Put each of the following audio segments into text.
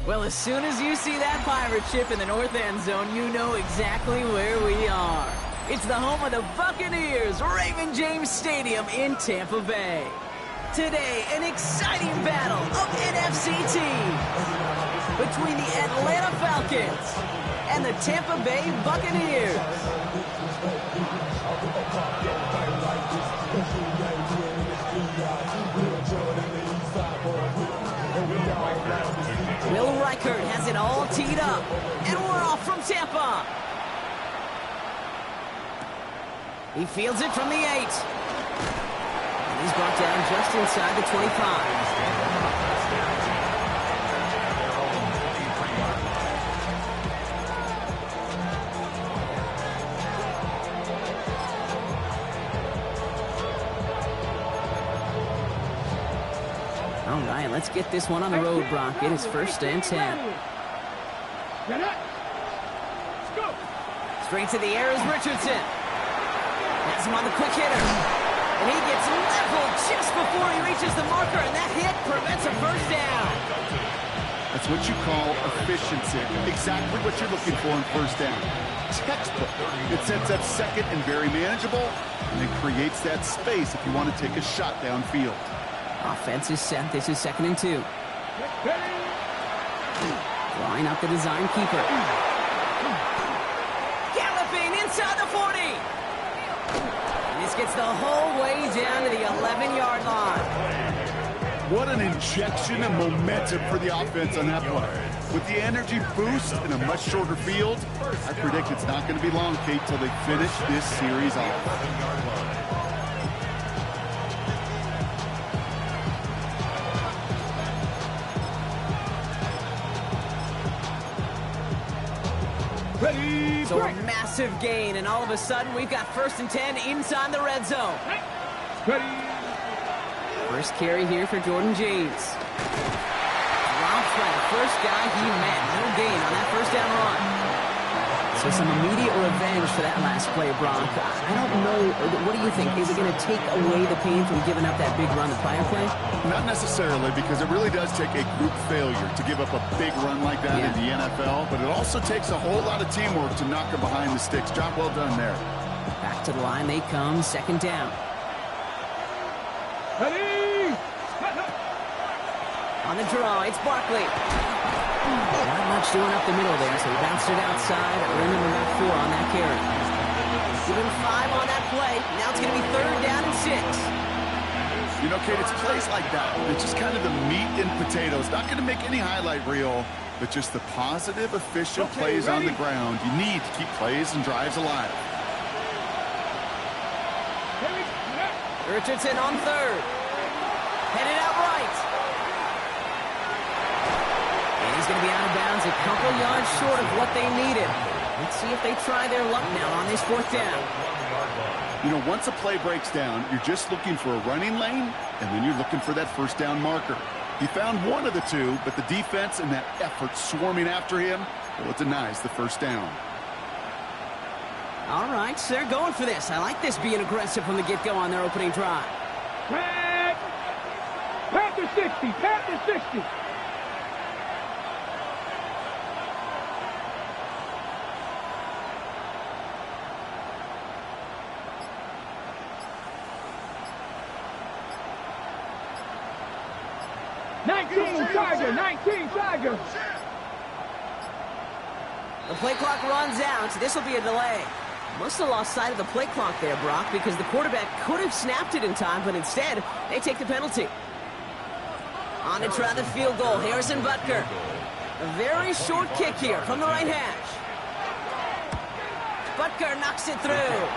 Well, as soon as you see that pirate ship in the north end zone, you know exactly where we are. It's the home of the Buccaneers, Raymond James Stadium in Tampa Bay. Today, an exciting battle of NFC teams between the Atlanta Falcons and the Tampa Bay Buccaneers. Will Reichert has it all teed up, and we're off from Tampa. He fields it from the 8. And he's brought down just inside the 25. All right, let's get this one on the road, Brock. It is 1st and 10. Straight to the air is Richardson. Has him on the quick hitter. And he gets leveled just before he reaches the marker, and that hit prevents a 1st down. That's what you call efficiency. Exactly what you're looking for in 1st down. Textbook. It sets up 2nd and very manageable, and it creates that space if you want to take a shot downfield. Offense is set. This is 2nd and 2. Line up the design keeper. Galloping inside the 40. And this gets the whole way down to the 11-yard line. What an injection of momentum for the offense on that play. With the energy boost in a much shorter field, I predict it's not going to be long, Kate, till they finish this series off. So a massive gain, and all of a sudden we've got 1st and 10 inside the red zone. First carry here for Jordan James. Drops by the first guy he met. No gain on that 1st down run. So some immediate revenge for that last play, Brock. I don't know. What do you think? Is it going to take away the pain from giving up that big run the prior play? Not necessarily, because it really does take a group failure to give up a big run like that in the NFL, but it also takes a whole lot of teamwork to knock him behind the sticks. Job well done there. Back to the line they come, 2nd down. Ready? On the draw, it's Barkley. Not much doing up the middle there, so he bounced it outside. Earned him about 4 on that carry. Give him 5 on that play. Now it's going to be 3rd down and 6. You know, Kate, it's plays like that. It's just kind of the meat and potatoes. Not going to make any highlight reel, but just the positive, efficient plays on the ground. You need to keep plays and drives alive. Richardson on 3rd. Headed out right. And he's going to be out of bounds a couple yards short of what they needed. Let's see if they try their luck now on this 4th down. You know, once a play breaks down, you're just looking for a running lane, and then you're looking for that 1st down marker. He found one of the two, but the defense and that effort swarming after him, well, it denies the 1st down. All right, so they're going for this. I like this being aggressive from the get-go on their opening drive. Panther 60, Panther 60. Tiger. The play clock runs out. This will be a delay. Must have lost sight of the play clock there, Brock, because the quarterback could have snapped it in time, but instead, they take the penalty. On to try the field goal, Harrison Butker. A very short kick here from the right hash. Butker knocks it through.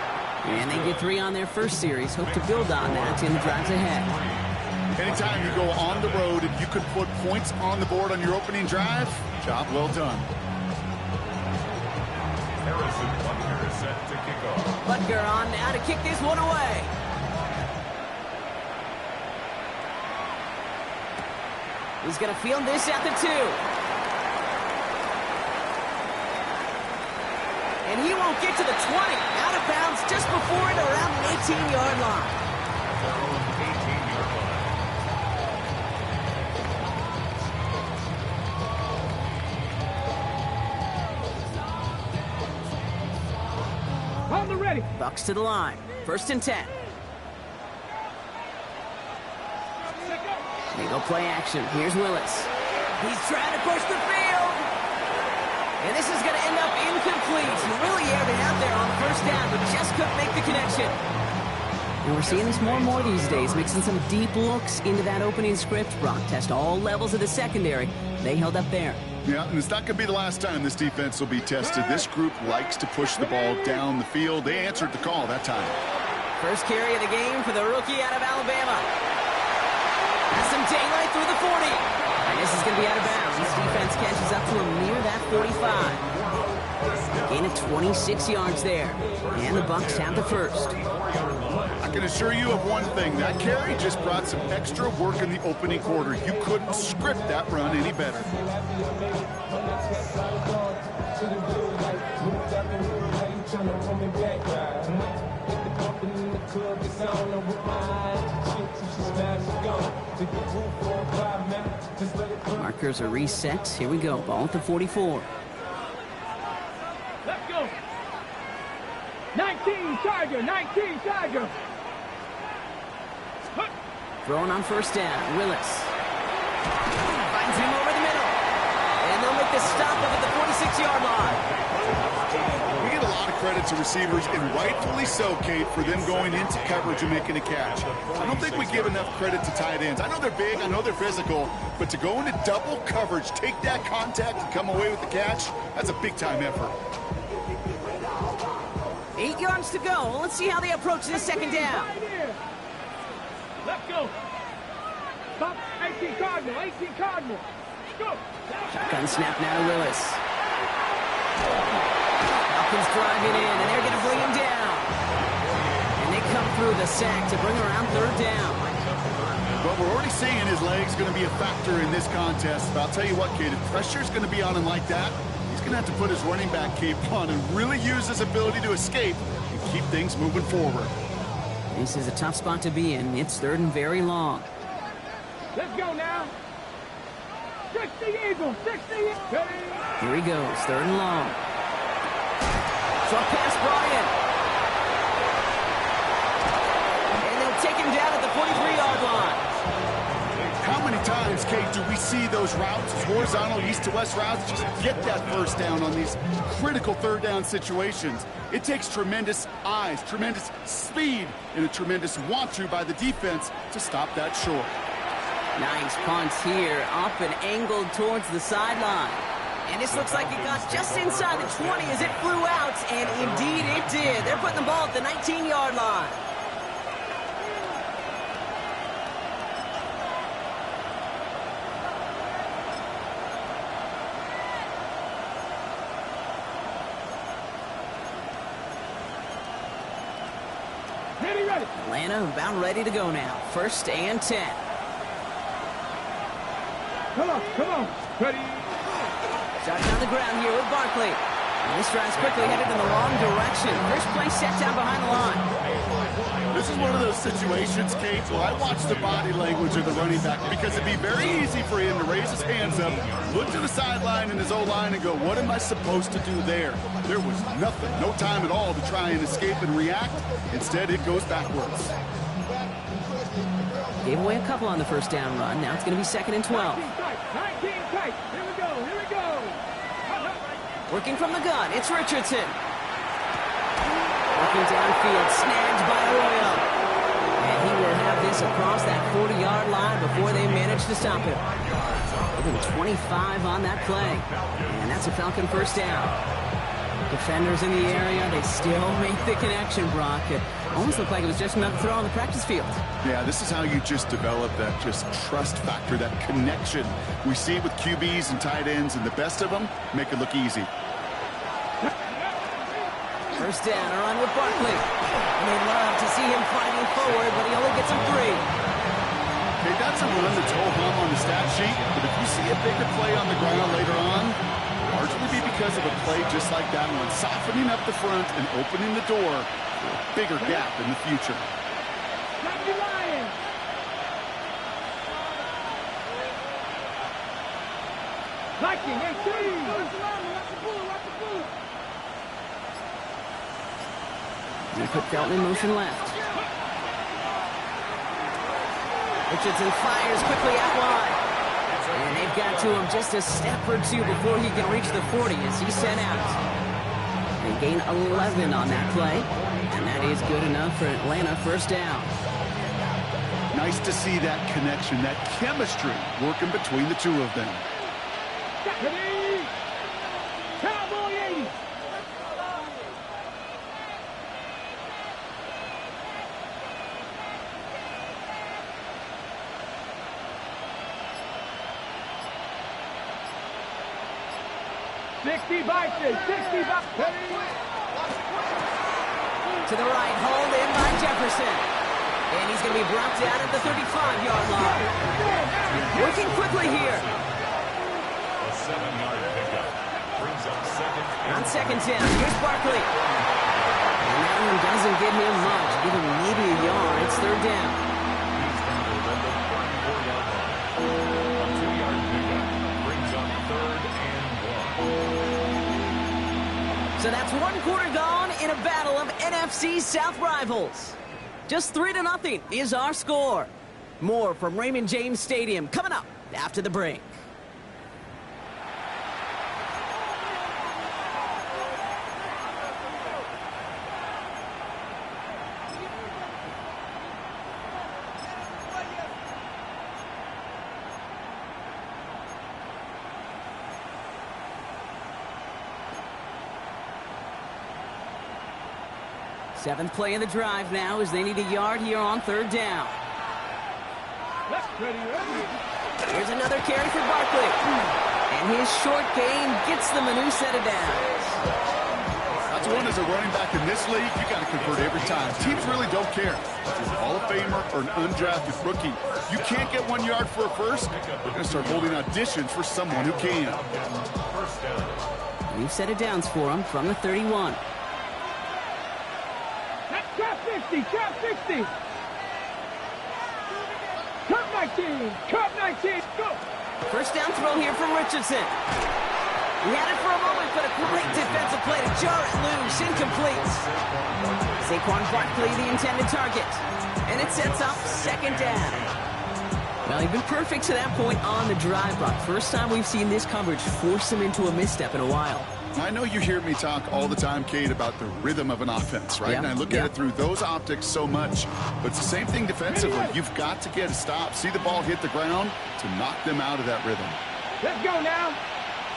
And they get 3 on their first series. Hope to build on that in the drives ahead. Anytime you go on the road, if you could put points on the board on your opening drive, job well done. Harrison Butker is set to kick off. Butker on now to kick this one away. He's going to field this at the 2. And he won't get to the 20. Out of bounds just before it around the 18-yard line. On the ready. Bucs to the line. 1st and 10. They go play action. Here's Willis. He's trying to push the field. And this is going to end up incomplete. He really aired it out there on 1st down, but just couldn't make the connection. And we're seeing this more and more these days, mixing some deep looks into that opening script. Brock test all levels of the secondary. They held up there. Yeah, and it's not going to be the last time this defense will be tested. This group likes to push the ball down the field. They answered the call that time. First carry of the game for the rookie out of Alabama. Has some daylight through the 40. And this is going to be out of bounds. This defense catches up to him near that 45. Gain of 26 yards there. And the Bucs have the first. I can assure you of one thing. That carry just brought some extra work in the opening quarter. You couldn't script that run any better. Markers are reset. Here we go. Ball at the 44. Let's go. 19 Tiger. 19 Tiger. Throwing on 1st down. Willis. Finds him over the middle. And they'll make the stop up at the 46-yard line. We get a lot of credit to receivers, and rightfully so, Kate, for them going into coverage and making a catch. I don't think we give enough credit to tight ends. I know they're big, I know they're physical, but to go into double coverage, take that contact, and come away with the catch, that's a big-time effort. 8 yards to go. Let's see how they approach this 2nd down. Let's go. Stop. 18 Cardinal. 18 Cardinal. Go. Shotgun snap now to Willis. Falcons driving in, and they're going to bring him down. And they come through the sack to bring around 3rd down. But we're already seeing his legs going to be a factor in this contest. But I'll tell you what, Kate, if pressure's going to be on him like that, he's going to have to put his running back cape on and really use his ability to escape and keep things moving forward. This is a tough spot to be in. It's 3rd and very long. Let's go now. 60 Eagles. 60 Eagles. Here he goes. 3rd and long. Short pass brought in. And they'll take him down at the 43-yard line. How many times, Kate, do we see those routes, horizontal east-to-west routes, just get that 1st down on these critical 3rd down situations? It takes tremendous eyes, tremendous speed, and a tremendous want-to by the defense to stop that short. Nice punts here, up and angled towards the sideline. And this looks like it got just inside the 20 as it flew out, and indeed it did. They're putting the ball at the 19-yard line. Ready. Atlanta about ready to go now. 1st and 10. Come on. Ready. Starting on the ground here with Barkley. And this drive's quickly headed in the wrong direction. First play set down behind the line. This is one of those situations, Kate, where I watch the body language of the running back because it'd be very easy for him to raise his hands up, look to the sideline in his O-line and go, what am I supposed to do there? There was nothing, no time at all to try and escape and react. Instead, it goes backwards. Gave away a couple on the 1st down run. Now it's going to be 2nd and 12. 19 tight. Here we go. Working from the gun, it's Richardson. Working downfield, snagged by Arroyo. And he will have this across that 40-yard line before they manage to stop him. Even 25 on that play. And that's a Falcon 1st down. Defenders in the area, they still make the connection, Brock. It almost looked like it was just another throw on the practice field. Yeah, this is how you just develop that just trust factor, that connection. We see it with QBs and tight ends, and the best of them make it look easy. 1st down, a run with Barkley. And they'd love to see him fighting forward, but he only gets him 3. Okay, that's a run that's ho-hum on the stat sheet, but if you see a bigger play on the ground later on, largely be because of a play just like that one, softening up the front and opening the door for a bigger gap in the future. Viking, 18. They put Felton in motion left. Richardson fires quickly out wide. And they've got to him just a step or two before he can reach the 40 as he's sent out. They gain 11 on that play. And that is good enough for Atlanta first down. Nice to see that connection, that chemistry working between the two of them. Cowboy 80. To the right, hauled in by Jefferson. And he's going to be brought down at the 35-yard line. Working quickly here. A 7-yard pickup brings up second. On second down, here's Barkley. And that one doesn't give him much. Give him maybe a yard. It's third down. He's handled at the 34-yard line. A 2-yard pickup brings up third and 1. So that's one quarter gone in a battle of NFC South rivals. Just 3-0 is our score. More from Raymond James Stadium coming up after the break. Seventh play of the drive now as they need a yard here on third down. Here's another carry for Barkley. And his short gain gets them a new set of downs. That's one as a running back in this league, you got to convert every time. Teams really don't care. If you're a Hall of Famer or an undrafted rookie, you can't get 1 yard for a first, we're going to start holding auditions for someone who can. New set of downs for him from the 31. Trap 60, trap 60. Trap 19, trap 19, go. First down throw here from Richardson. He had it for a moment, but a great defensive play to jar it loose. Incomplete. Saquon Barkley, the intended target. And it sets up second down. Well, he's been perfect to that point on the drive, Buck. First time we've seen this coverage force him into a misstep in a while. I know you hear me talk all the time, Kate, about the rhythm of an offense, right? And I look at it through those optics so much. But it's the same thing defensively. You've got to get a stop, see the ball hit the ground to knock them out of that rhythm. Let's go now.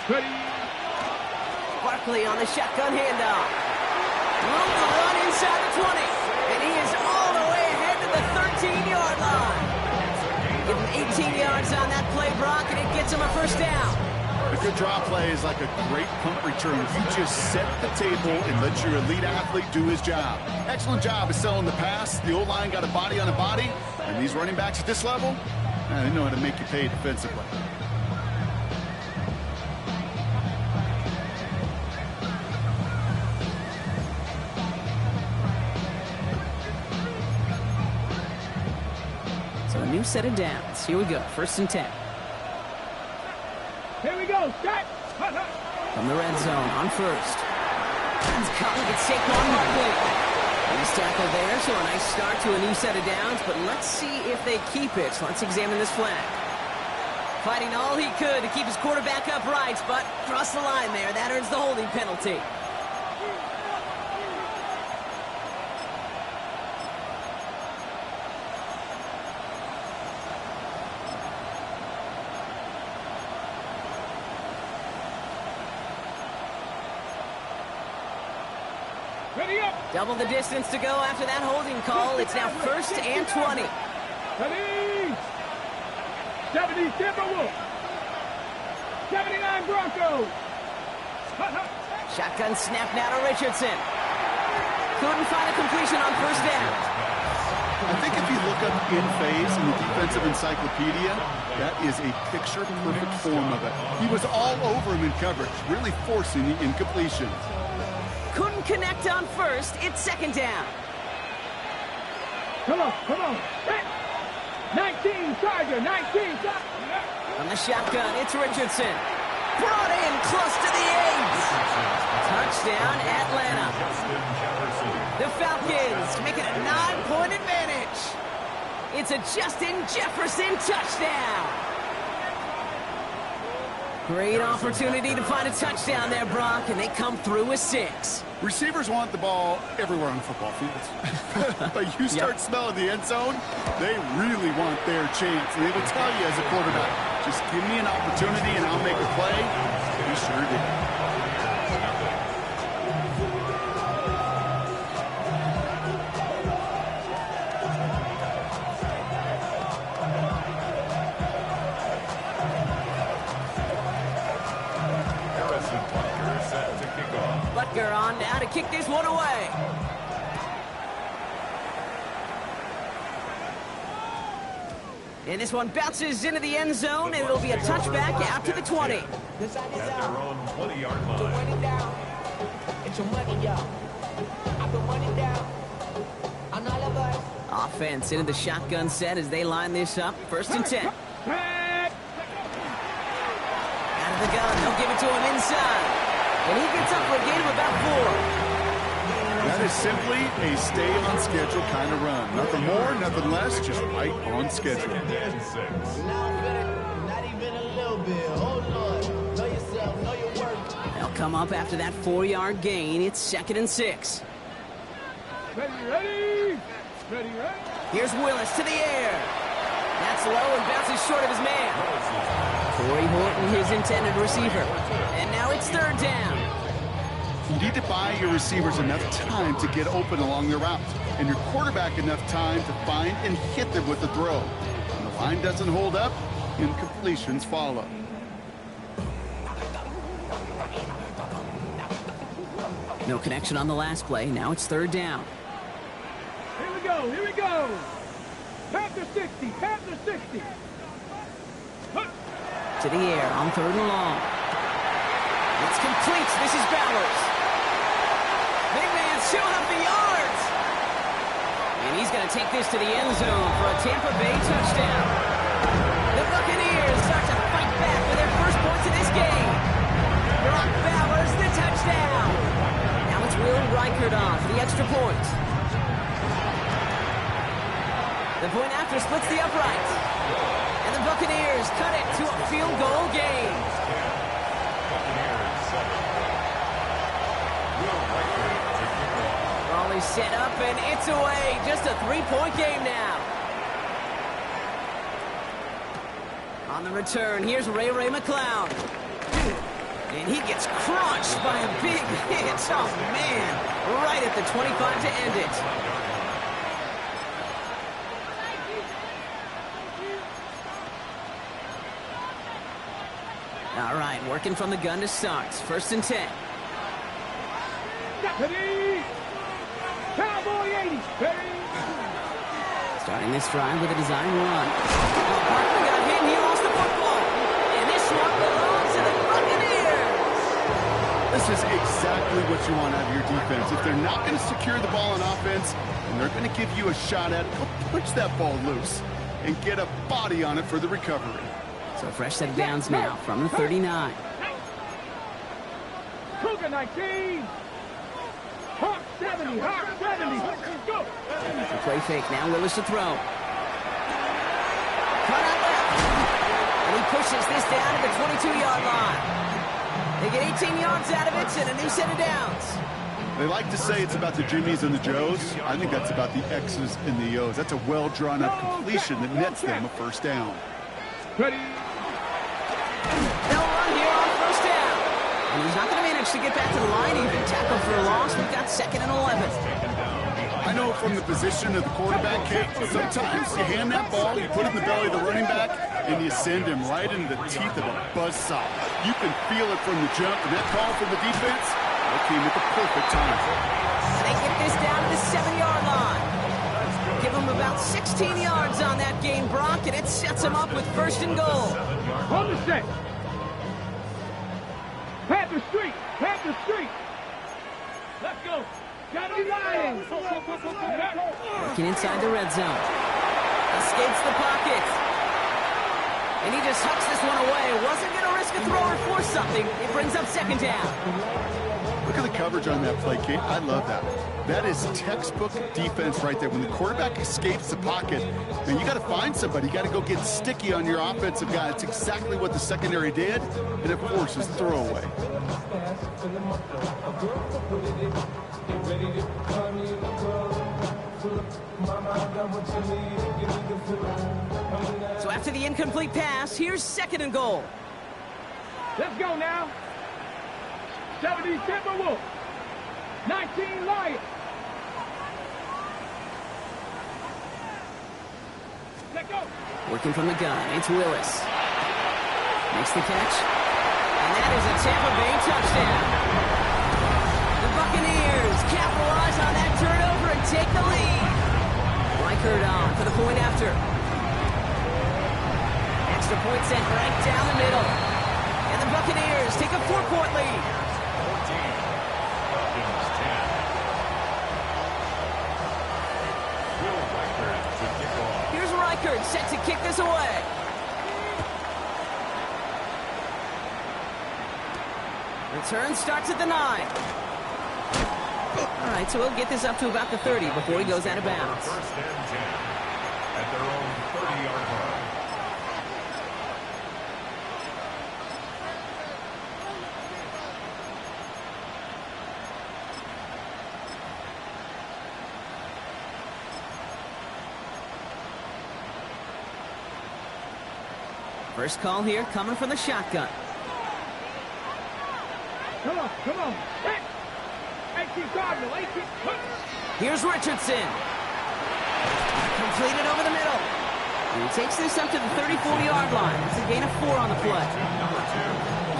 Ready. Barkley on the shotgun handoff. Room to run inside the 20. And he is all the way ahead to the 13-yard line. Give him 18 yards on that play, Brock, and it gets him a first down. A good draw play is like a great punt return. You just set the table and let your elite athlete do his job. Excellent job of selling the pass. The O-line got a body on a body. And these running backs at this level, they know how to make you pay defensively. So a new set of downs. Here we go. First and 10. Here we go. Start. From the red zone on first. It's caught. It's Saquon Barkley. He's tackled there, so a nice start to a new set of downs, but let's see if they keep it. Let's examine this flag. Fighting all he could to keep his quarterback upright, but crossed the line there. That earns the holding penalty. Ready up. Double the distance to go after that holding call. It's now first and 20. Ready. 70 Timberwolves. 79 Broncos. Shotgun snap now to Richardson. Couldn't find a completion on first down. I think if you look up in phase in the defensive encyclopedia, that is a picture-perfect form of it. He was all over him in coverage, really forcing the incompletion. Couldn't connect on first. It's second down. Come on, come on. 19 Charger, 19 Charger. On the shotgun, it's Richardson. Brought in close to the 8. Touchdown, Atlanta. The Falcons make it a 9-point advantage. It's a Justin Jefferson touchdown. Great opportunity to find a touchdown there, Brock, and they come through with 6. Receivers want the ball everywhere on the football field. But you start smelling the end zone, they really want their chance. And they will tell you as a quarterback, just give me an opportunity and I'll make a play. He sure did. Butker on now to kick this one away. And this one bounces into the end zone, and it'll be a touchback out to the 20. At their own 20-yard line. Money down. It's your money, y'all. I put money down on all of us. Offense into the shotgun set as they line this up. 1st and 10. Out of the gun, they'll give it to him inside. And he gets up for a gain of about 4. That is simply a stay-on-schedule kind of run. Nothing more, nothing less, just right on schedule. And 6. Not even a little bit. Oh, Lord. Know yourself. Know your worth. They'll come up after that 4-yard gain. It's 2nd and 6. Ready? Here's Willis to the air. That's low and bounces short of his man. Corey Horton, his intended receiver. And now it's 3rd down. You need to buy your receivers enough time to get open along their routes, and your quarterback enough time to find and hit them with the throw. When the line doesn't hold up, incompletions follow. No connection on the last play. Now it's 3rd down. Here we go. Panther 60. To the air on 3rd and long. It's complete. This is Bowers. Big man showing up the yards. And he's going to take this to the end zone for a Tampa Bay touchdown. The Buccaneers start to fight back for their first points of this game. Brock Bowers, the touchdown. Now it's Will Reichert on for the extra point. The point after splits the upright. And the Buccaneers cut it to a field goal game. Raleigh set up and it's away. Just a 3-point game now. On the return, here's Ray McCloud. And he gets crushed by a big hit. Oh, man. Right at the 25 to end it. All right, working from the gun to start. 1st and 10. Ready? Cowboy 80. Ready? Starting this drive with a design run. Oh, Parker got hit and he lost the football. And this one belongs to the Buccaneers. This is exactly what you want out of your defense. If they're not going to secure the ball on offense, and they're going to give you a shot at it, go punch that ball loose and get a body on it for the recovery. So fresh set of downs now from the 39. Cougar 19. Hawk 70. Go. The play fake. Now Willis to throw. Cut out left. And he pushes this down to the 22-yard line. They get 18 yards out of it and a new set of downs. They like to say it's about the Jimmies and the Joes. I think that's about the X's and the O's. That's a well-drawn-up completion that nets them a 1st down. Ready? They'll run here on 1st down. And he's not going to manage to get back to the line even. Tackle for a loss. We've got 2nd and 11. I know from the position of the quarterback, Kate, sometimes you hand that ball, you put it in the belly of the running back, and you send him right into the teeth of a buzzsaw. You can feel it from the jump, and that call from the defense, that came at the perfect time. They get this down to the 7-yard line. Give them about 16 yards on that game, Brock, and it sets them up with 1st and goal. On the set. Panther Street. Let's go. Got him lying. Working inside the red zone. Escapes the pocket. And he just hucks this one away. Wasn't going to risk risk a throw or force something. It brings up second down. Look at the coverage on that play, Kate. I love that. That is textbook defense right there. When the quarterback escapes the pocket, man, you got to find somebody. You got to go get sticky on your offensive guy. It's exactly what the secondary did, and it forces throwaway. So after the incomplete pass, here's second and goal. Let's go now. 70 Timberwolves. 19 Lions. Let go. Working from the gun, it's Willis. Makes the catch. And that is a Tampa Bay touchdown. The Buccaneers capitalize on that turnover and take the lead. Reichert on for the point after. Extra point sent right down the middle. And the Buccaneers take a 4-point lead. 14. Falcons 10. Will Reichert to kick off. Here's Reichert set to kick this away. Return starts at the 9. All right, so we'll get this up to about the 30 before he goes out of bounds. First and 10 at their own 30-yard line. First call here coming from the shotgun. Come on, come on. Hit. 18 Cardinal, 18. Here's Richardson. Completed over the middle. And he takes this up to the 34-yard line. It's a gain of 4 on the play.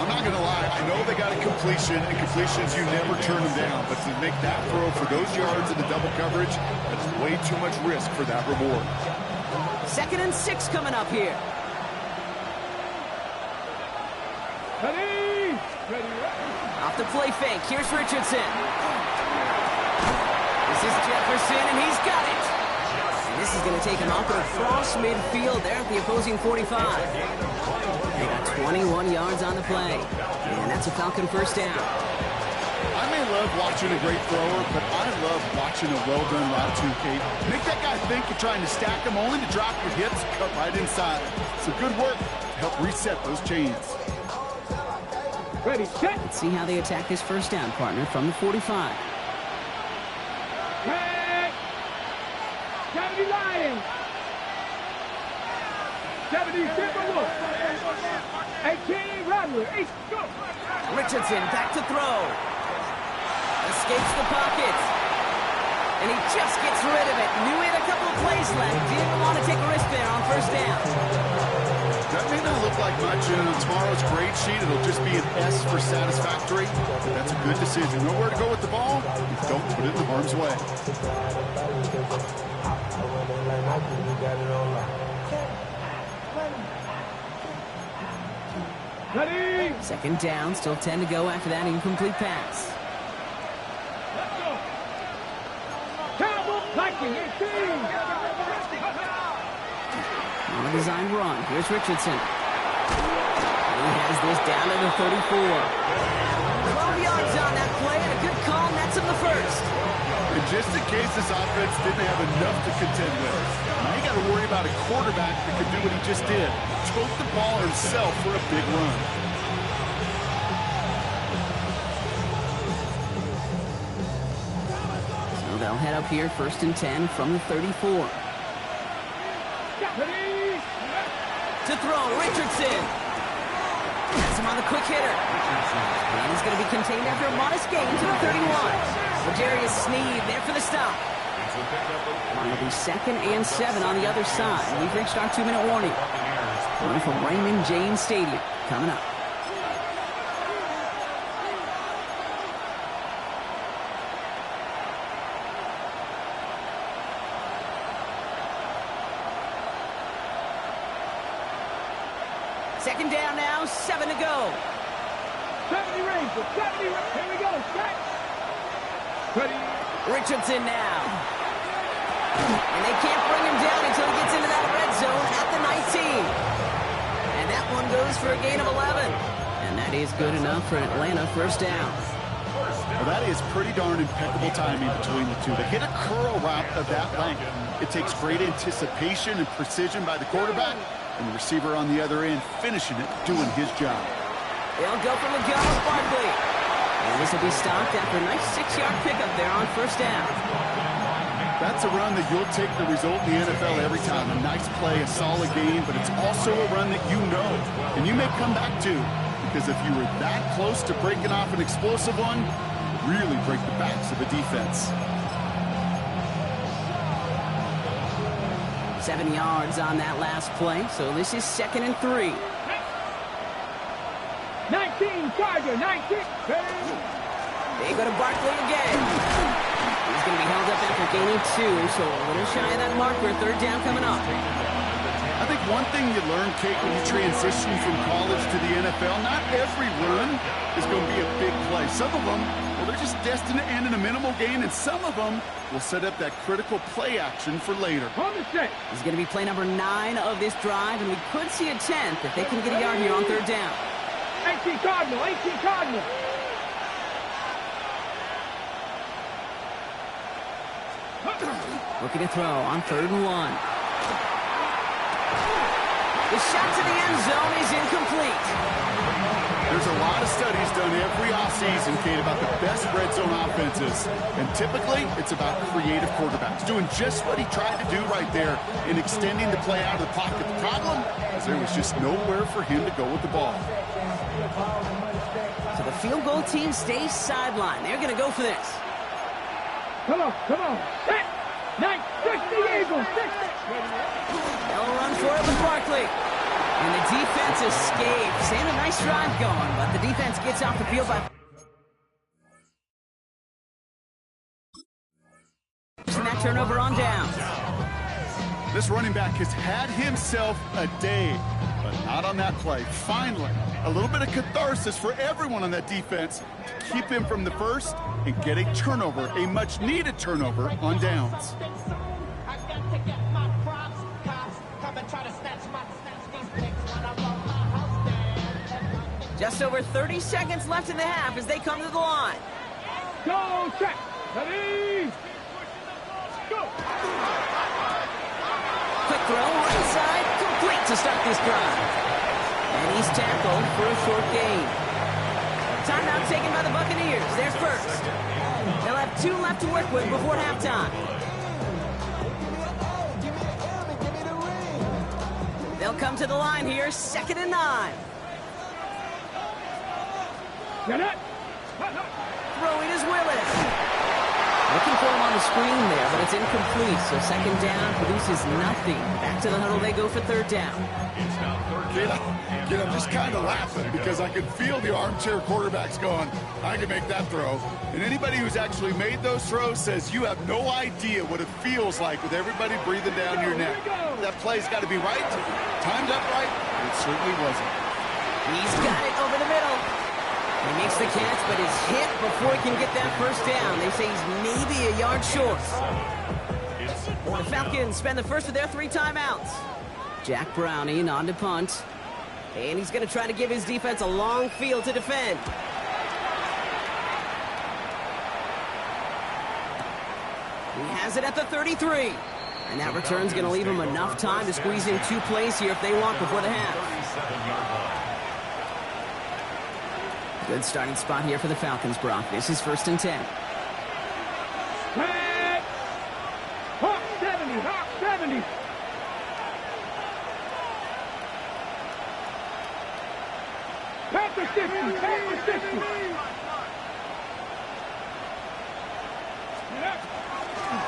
I'm not going to lie. I know they got a completion, and completions, you never turn them down. But to make that throw for those yards in the double coverage, that's way too much risk for that reward. 2nd and 6 coming up here. Ready. Ready. Off the play fake. Here's Richardson. This is Jefferson, and he's got it. And this is going to take him off across midfield there at the opposing 45. They got 21 yards on the play. And that's a Falcon first down. I may love watching a great thrower, but I love watching a well-done route too, Kate. Make that guy think you're trying to stack him, only to drop with hits, cut right inside. So good work to help reset those chains. Ready, set. Let's see how they attack this first down, partner, from the 45. Hey. 70 Lions. 70 Timberwolves. 18 Rattler. 8, go. Richardson back to throw. Escapes the pocket. And he just gets rid of it. Knew he had a couple of plays left. Didn't want to take a risk there on first down. That may not look like much in tomorrow's grade sheet. It'll just be an S for satisfactory. But that's a good decision. Know where to go with the ball. Don't put it in harm's way. Ready. 2nd down, still 10 to go after that incomplete pass. Let's go. Terrible blocking. 18. On a designed run, here's Richardson. He has this down to the 34. 12 yards on that play, and a good call nets him the first. And just in case this offense didn't have enough to contend with, now you got to worry about a quarterback that could do what he just did. Tote the ball himself for a big run. So they'll head up here, 1st and 10 from the 34. Ready. To throw, Richardson. Has him on the quick hitter. And he's going to be contained after a modest gain to the 31. L'Jarius Sneed there for the stop. It'll be 2nd and 7 on the other side. We've reached our 2-minute warning. One from Raymond James Stadium coming up. Second down now, 7 to go. 70 Rangers. 70 Rangers. Here we go. Set. Ready. Richardson now. And they can't bring him down until he gets into that red zone at the 19. And that one goes for a gain of 11. And that is good enough for Atlanta first down. Well, that is pretty darn impeccable timing between the two. To hit a curl route of that length, it takes great anticipation and precision by the quarterback, and the receiver on the other end finishing it, doing his job. They'll go for Miguel Barkley. And this will be stopped after a nice 6-yard pickup there on first down. That's a run that you'll take the result in the NFL every time. A nice play, a solid game, but it's also a run that you know, and you may come back to, because if you were that close to breaking off an explosive one, really break the backs of the defense. 7 yards on that last play, so this is 2nd and 3. 19, Charger, 19. They go to Barkley again. He's going to be held up after gaining 2, so a little shy of that marker. Third down coming up. I think one thing you learn, Kate, when you transition from college to the NFL, not every run is going to be a big play. Some of them, well, they're just destined to end in a minimal gain, and some of them will set up that critical play action for later. This is going to be play number 9 of this drive, and we could see a 10th if they can get a yard here on third down. 18 Cardinal, 18 Cardinal. Looking to throw on 3rd and 1. The shot to the end zone is incomplete. There's a lot of studies done every offseason, Kate, about the best red zone offenses. And typically, it's about creative quarterbacks doing just what he tried to do right there in extending the play out of the pocket. The problem is there was just nowhere for him to go with the ball. So the field goal team stays sidelined. They're going to go for this. Come on, come on. Set. 60 Eagles, 60. They'll run for it with Barkley. And the defense escapes. And a nice drive going, but the defense gets off the field by... And that turnover on down. This running back has had himself a day, but not on that play. Finally, a little bit of catharsis for everyone on that defense to keep him from the first and get a turnover, a much-needed turnover on downs. Just over 30 seconds left in the half as they come to the line. Go, check. Ready. Go. Quick throw, right side, complete to start this drive. And he's tackled for a short gain. Timeout taken by the Buccaneers. They're first. They'll have 2 left to work with before halftime. They'll come to the line here, 2nd and 9. Get it. Throwing is Willis. Looking for him on the screen there, but it's incomplete. So 2nd down produces nothing. Back to the huddle they go for 3rd down. It's now 3rd down. Kid, I'm just kind of laughing because I can feel the armchair quarterbacks going, I can make that throw. And anybody who's actually made those throws says you have no idea what it feels like with everybody breathing down your neck. That play's got to be right, timed up right, and it certainly wasn't. He's got it over the middle. He makes the catch, but is hit before he can get that first down. They say he's maybe a yard short. The Falcons spend the first of their 3 timeouts. Jack Browning on to punt. And he's going to try to give his defense a long field to defend. He has it at the 33. And that return's going to leave him enough time to squeeze in 2 plays here if they want before the half. Good starting spot here for the Falcons, Brock. This is 1st and 10. Hawk 70, Hawk 70. Panther 50, Panther 50.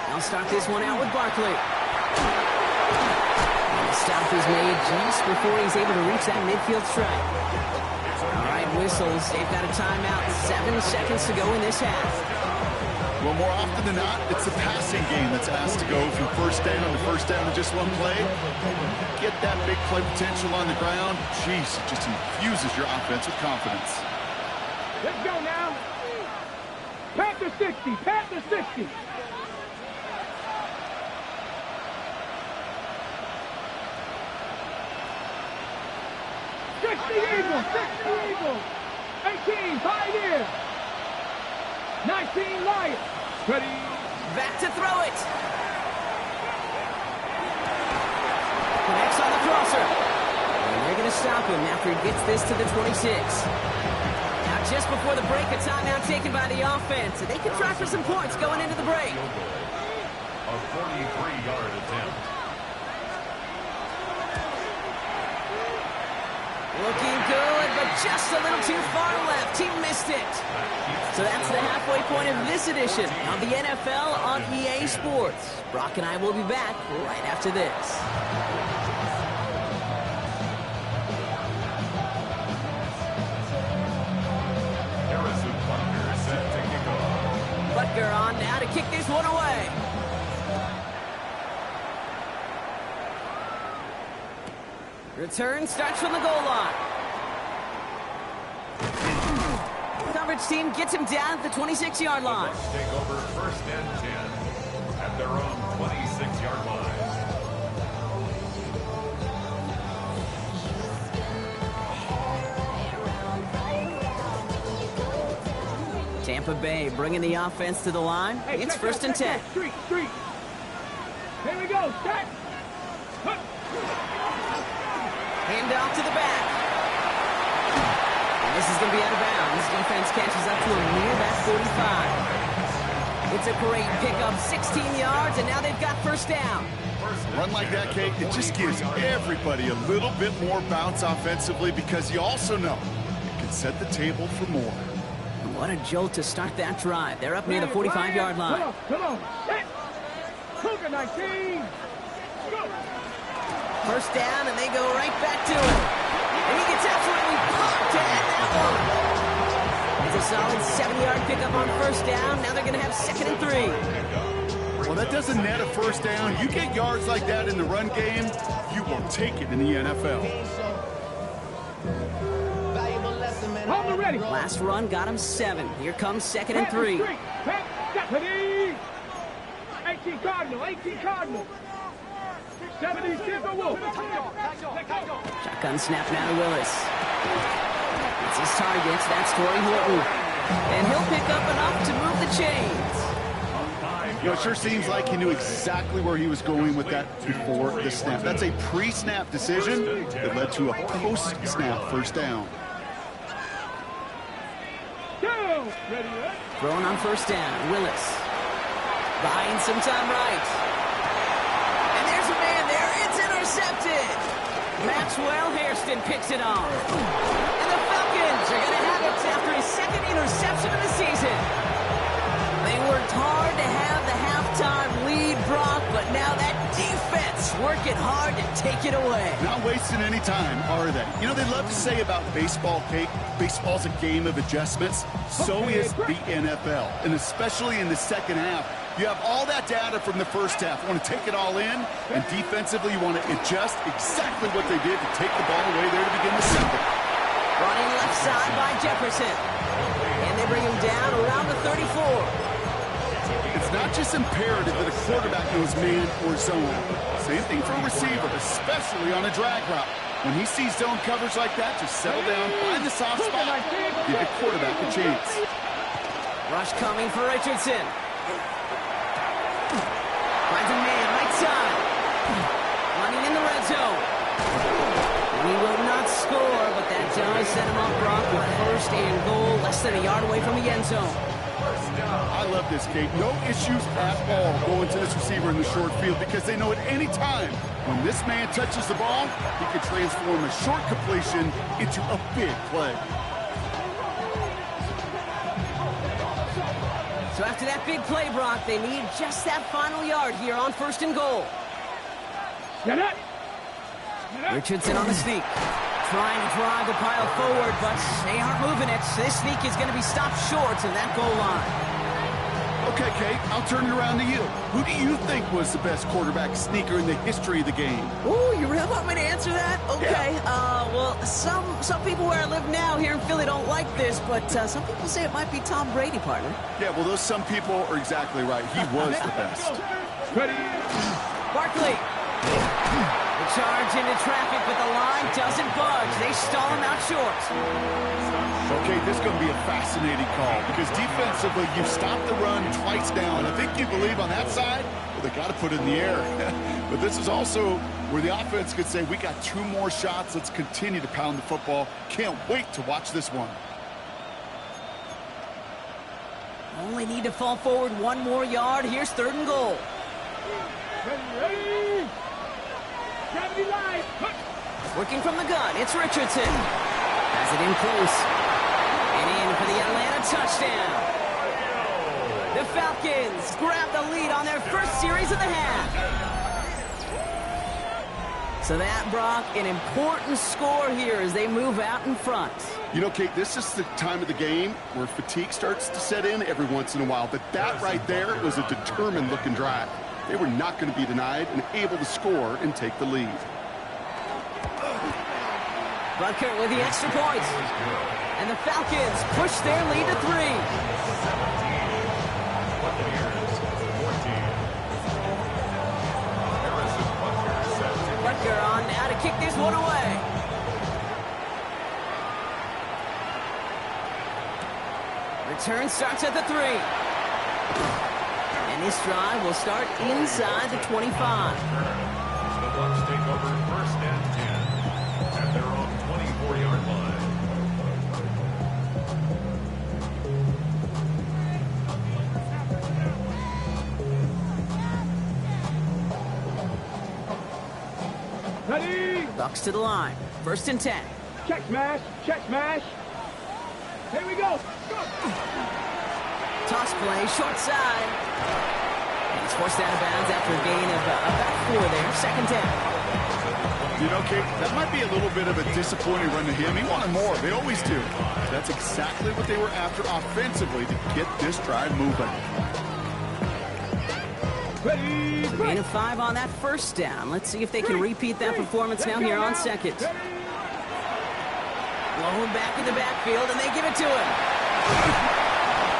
They'll start this one out with Barkley. And the stop is made just before he's able to reach that midfield strike. All right, whistles. They've got a timeout. 7 seconds to go in this half. Well, more often than not, it's the passing game that's asked to go from first down to first down in just one play. Get that big play potential on the ground. Jeez, it just infuses your offense with confidence. Let's go now. Panther 60, Panther 60. Go! Eagles. 60 Eagles. 18 Pioneers. 19 Lions. Ready. Back to throw it. Connects on the crosser. And they're going to stop him after he gets this to the 26. Now just before the break, a timeout taken by the offense. And they can try for some points going into the break. A 43-yard attempt. Looking good, but just a little too far left. He missed it. So that's the halfway point of this edition of the NFL on EA Sports. Brock and I will be back right after this. Harrison Butker set to kick off. Butker on now to kick this one away. Return starts from the goal line. Coverage team gets him down at the 26-yard line. Bucs take over 1st and 10 at their own 26-yard line. Tampa Bay bringing the offense to the line. Hey, It's 1st and 10. Street. Here we go. Set. Hand off to the back. And this is going to be out of bounds. Defense catches up to him near that 45. It's a great pickup, 16 yards, and now they've got 1st down. A run like that, Kate, it just gives everybody a little bit more bounce offensively because you also know it can set the table for more. What a jolt to start that drive. They're up near the 45-yard line. Come on. Set. Cougar 19. Go. 1st down, and they go right back to him. And he gets absolutely popped to end that one. It's a solid 7-yard pickup on 1st down. Now they're going to have 2nd and 3. Well, that doesn't net a 1st down. You get yards like that in the run game, you will take it in the NFL. Hold ready. Last run got him 7. Here comes 2nd and 3. 18 Cardinal. 70 Silver Wolf. Shotgun snap now to Willis. It's his targets. That's Torrey Horton. And he'll pick up enough to move the chains. You know, it sure seems like he knew exactly where he was going with that before the snap. That's a pre-snap decision that led to a post-snap 1st down. Throwing on 1st down, Willis. Buying some time right. And there's a man there. It's intercepted. Maxwell Hairston picks it off. And the Falcons are going to have it after his 2nd interception of the season. They worked hard to have the halftime lead, Brock, but now that defense working hard to take it away. Not wasting any time, are they? You know, they love to say about baseball, Kate, baseball's a game of adjustments. So is the NFL, and especially in the 2nd half. You have all that data from the 1st half. You want to take it all in, and defensively you want to adjust exactly what they did to take the ball away there to begin the 2nd. Running left side by Jefferson. And they bring him down around the 34. It's not just imperative that a quarterback knows man or zone. Same thing for a receiver, especially on a drag route. When he sees zone coverage like that, just settle down, find the soft spot, give the quarterback a chance. Rush coming for Richardson. Finds a man right side. Running in the red zone. We will not score, but that does set him up, Brock, with 1st and goal, less than a yard away from the end zone. I love this, Kate. No issues at all going to this receiver in the short field because they know at any time when this man touches the ball, he can transform a short completion into a big play. So after that big play, Brock, they need just that final yard here on 1st and goal. Richardson on the sneak. Trying to drive the pile forward, but they aren't moving it. So this sneak is going to be stopped short of that goal line. Okay, Kate, I'll turn it around to you. Who do you think was the best quarterback sneaker in the history of the game? Ooh, you really want me to answer that? Okay, Yeah. well, some people where I live now here in Philly don't like this, but some people say it might be Tom Brady, partner. Yeah, well, those some people are exactly right. He was the best. Ready. Barkley. The charge into traffic, but the line doesn't budge. They stall him out short. Okay, this is going to be a fascinating call because defensively, you've stopped the run twice now, and I think you believe on that side, well, they got to put it in the air. But this is also where the offense could say, we got 2 more shots. Let's continue to pound the football. Can't wait to watch this one. Only need to fall forward 1 more yard. Here's 3rd and goal. Ready. Gravity line. Working from the gun, it's Richardson. Has it in close. And in for the Atlanta touchdown. The Falcons grab the lead on their first series of the half. So that, Brock, an important score here as they move out in front. You know, Kate, this is the time of the game where fatigue starts to set in every once in a while. But that right there was a determined-looking drive. They were not going to be denied and able to score and take the lead. Butker with the extra point. And the Falcons push their lead to 3. Butker on now to kick this one away. Return starts at the 3. And this drive will start inside the 25. The Bucs take over 1st and 10 at their own 24-yard line. Ready. Bucs to the line. 1st and 10. Check smash. Check smash. Here we go. Toss play, short side. And he's forced out of bounds after a gain of about 4 there. 2nd down. You know, Kate, that might be a little bit of a disappointing run to him. He wanted more. They always do. That's exactly what they were after offensively to get this drive moving. Ready. Gain of 5 on that 1st down. Let's see if they can repeat that performance now here on 2nd. Blown back in the backfield, and they give it to him.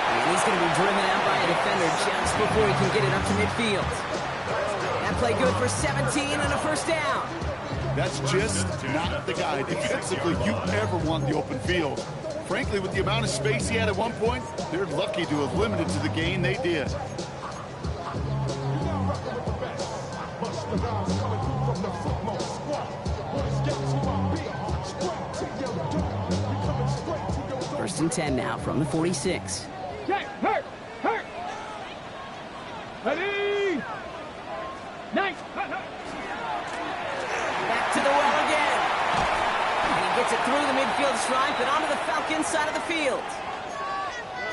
And he's going to be driven out by a defender just before he can get it up to midfield. That play good for 17 and a 1st down. That's just not the guy defensively you ever want the open field. Frankly, with the amount of space he had at one point, they're lucky to have limited to the gain they did. First and 10 now from the 46. Check. Hurt. Ready. Nice. Back to the well again. And he gets it through the midfield stripe and onto the Falcons side of the field.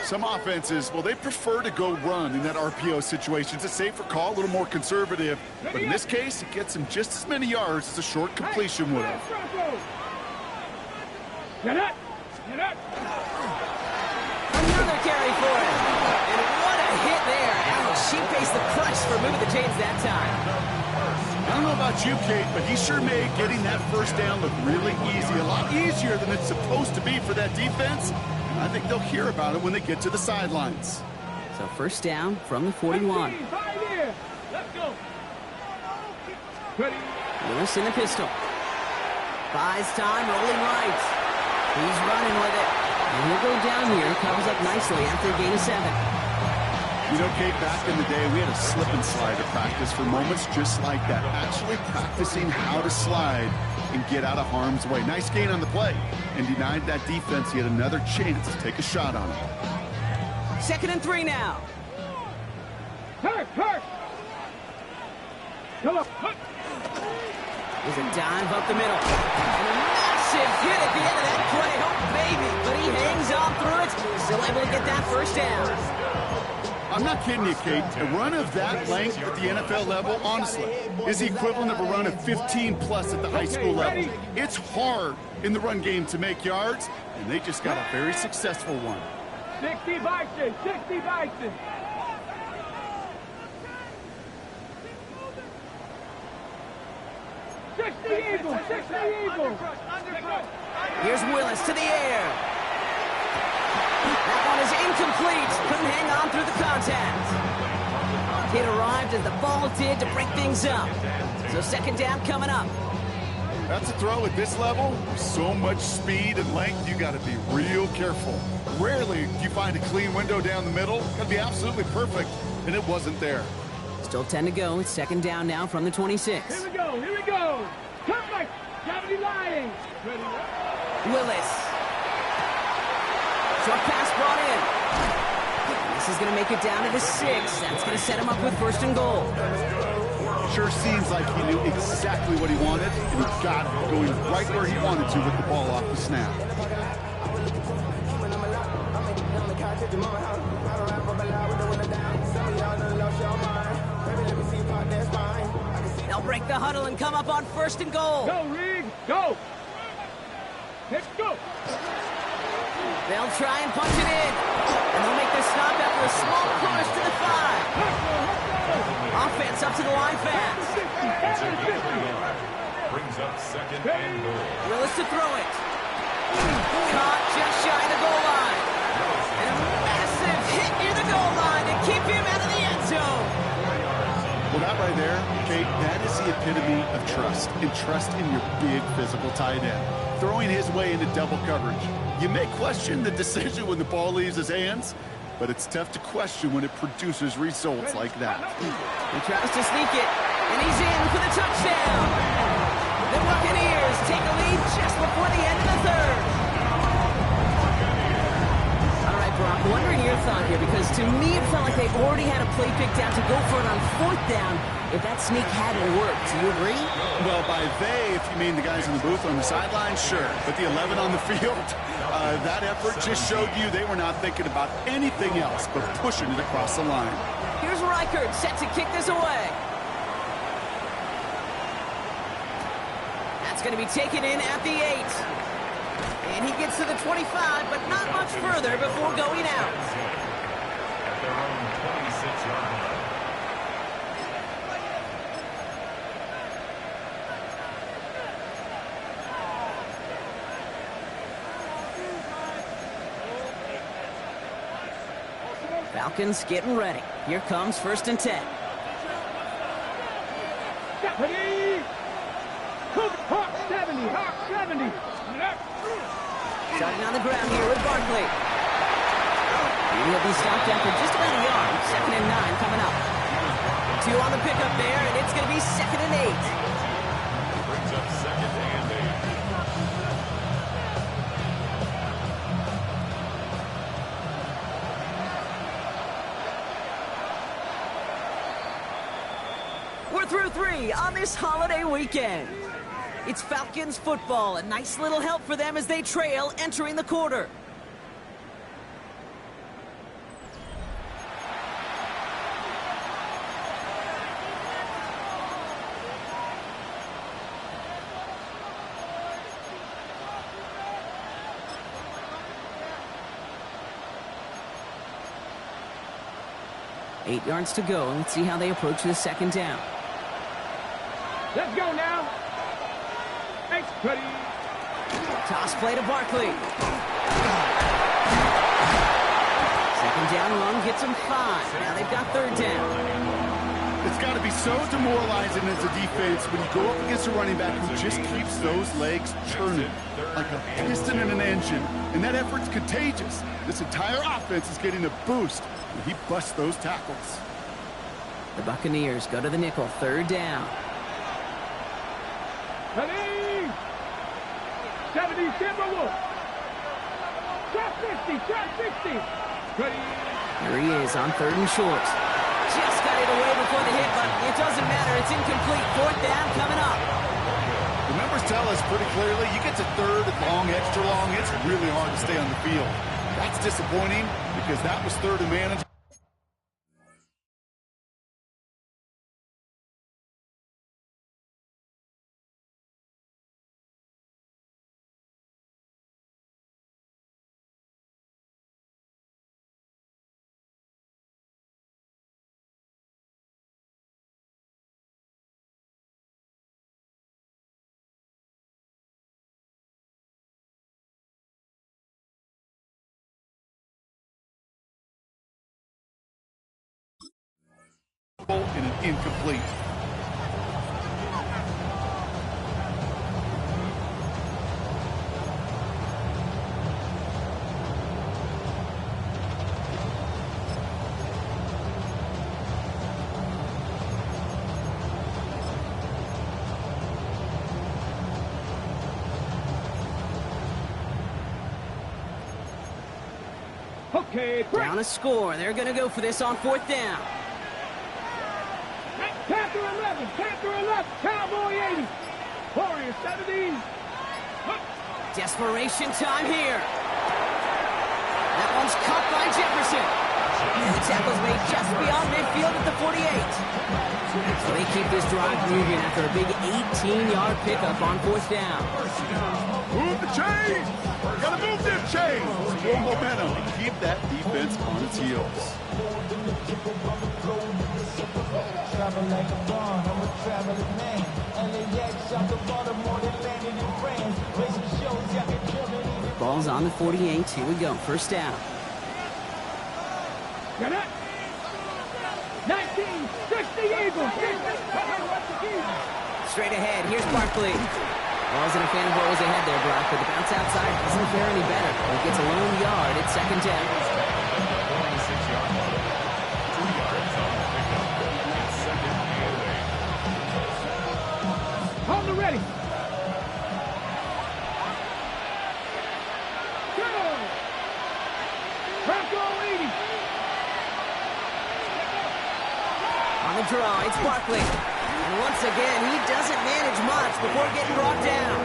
Some offenses, well, they prefer to go run in that RPO situation. It's a safer call, a little more conservative. But in this case, it gets him just as many yards as a short completion would have. Get it. Another carry for him. And what a hit there. Ouch, she faced the crush for moving the chains that time. I don't know about you, Kate, but he sure made getting that 1st down look really easy. A lot easier than it's supposed to be for that defense. And I think they'll hear about it when they get to the sidelines. So 1st down from the 41. Let's go. Ready. Lewis in the pistol. Buys time, rolling right. He's running with it. And he'll go down here. Covers up nicely after a gain of 7. You know, Kate, back in the day, we had a slip and slide at practice for moments just like that. Actually practicing how to slide and get out of harm's way. Nice gain on the play. And denied that defense yet another chance to take a shot on it. 2nd and 3 now. Hurt. Come on. There's a dive up the middle. And a massive hit at the end of that play. Oh, baby. But he hangs on through it. Still able to get that 1st down. I'm not kidding you, Kate. A run of that length at the NFL level, honestly, is the equivalent of a run of 15-plus at the high school level. It's hard in the run game to make yards, and they just got a very successful one. 60 Bison. 60 Bison. Eagles. 60 Eagles. Here's Willis to the air. That one is incomplete. Couldn't hang on through the contact. It arrived as the ball did to break things up. So second down coming up. That's a throw at this level. So much speed and length, you got to be real careful. Rarely do you find a clean window down the middle. Got to be absolutely perfect, and it wasn't there. Still 10 to go. It's second down now from the 26. Here we go, here we go. Come back, gravity lying. Ready, Willis. Short pass brought in. This is going to make it down to the 6. That's going to set him up with first and goal. Sure seems like he knew exactly what he wanted, and he got it, going right where he wanted to with the ball off the snap. They'll break the huddle and come up on first and goal. Go, Reed, go. Let's go. They'll try and punch it in. And they'll make their stop after a small push to the 5. Offense up to the line fast. Brings up second and goal. Willis to throw it. Caught just shy of the goal line. And a massive hit near the goal line to keep him out of the end zone. Well, that right there, Kate, that is the epitome of trust, and trust in your big physical tight end. Throwing his way into double coverage. You may question the decision when the ball leaves his hands, but it's tough to question when it produces results like that. He tries to sneak it, and he's in for the touchdown. The Buccaneers take a lead just before the end of the third. All right, Brock, wondering your thought here, because to me it felt like they already had a play picked out to go for it on fourth down if that sneak hadn't worked. Do you agree? Well, by they, if you mean the guys in the booth on the sideline, sure. But the 11 on the field, that effort just showed you they were not thinking about anything else but pushing it across the line. Here's Reichert set to kick this away. That's going to be taken in at the 8. And he gets to the 25, but not much further before going out. At their own 26-yard line. Falcons getting ready. Here comes first and 10. Ready. Hawk 70, Hawk 70. Starting on the ground here with Barkley. He'll be stopped after just about a yard. Second and 9 coming up. 2 on the pickup there, and it's going to be second and 8. Brings up second and 8. We're through 3 on this holiday weekend. It's Falcons football, a nice little help for them as they trail entering the quarter. Eight yards to go, and let's see how they approach the second down. Let's go now. Thanks, buddy. Toss play to Barkley. Second down run gets them 5. Now they've got third down. It's got to be so demoralizing as a defense when you go up against a running back who just keeps those legs churning like a piston in an engine. And that effort's contagious. This entire offense is getting a boost when he busts those tackles. The Buccaneers go to the nickel, third down. Ready. 70, Timberwolf. Trap 50, trap 60. Ready. Here he is on third and short. Just got it away before the hit, but it doesn't matter. It's incomplete. Fourth down coming up. The numbers tell us pretty clearly, you get to third and long, extra long, it's really hard to stay on the field. That's disappointing because that was third and manageable. And an incomplete. Okay, Down a score. They're going to go for this on 4th down. Panther 11, Panther 11, Cowboy 80, Warrior 70. Desperation time here. That one's caught by Jefferson. And the tackle's made just beyond midfield at the 48. So they keep this drive moving after a big 18-yard pickup on 4th down. Move the chains! Gotta move them chains! More momentum. Keep that defense on its heels. Ball's on the 48. Here we go. 1st down. Got it. 19, 60 Eagles. Straight ahead. Here's Barkley. Ball's in a fan of what was ahead there, Brock, but the bounce outside doesn't fare any better. He gets a lone yard at 2nd down. 26-yard line. 2 yards on the pickup. It's 2nd and 8. On the ready. Go. Bronco 80. On the draw, it's Barkley. And once again, he doesn't manage much before getting brought down.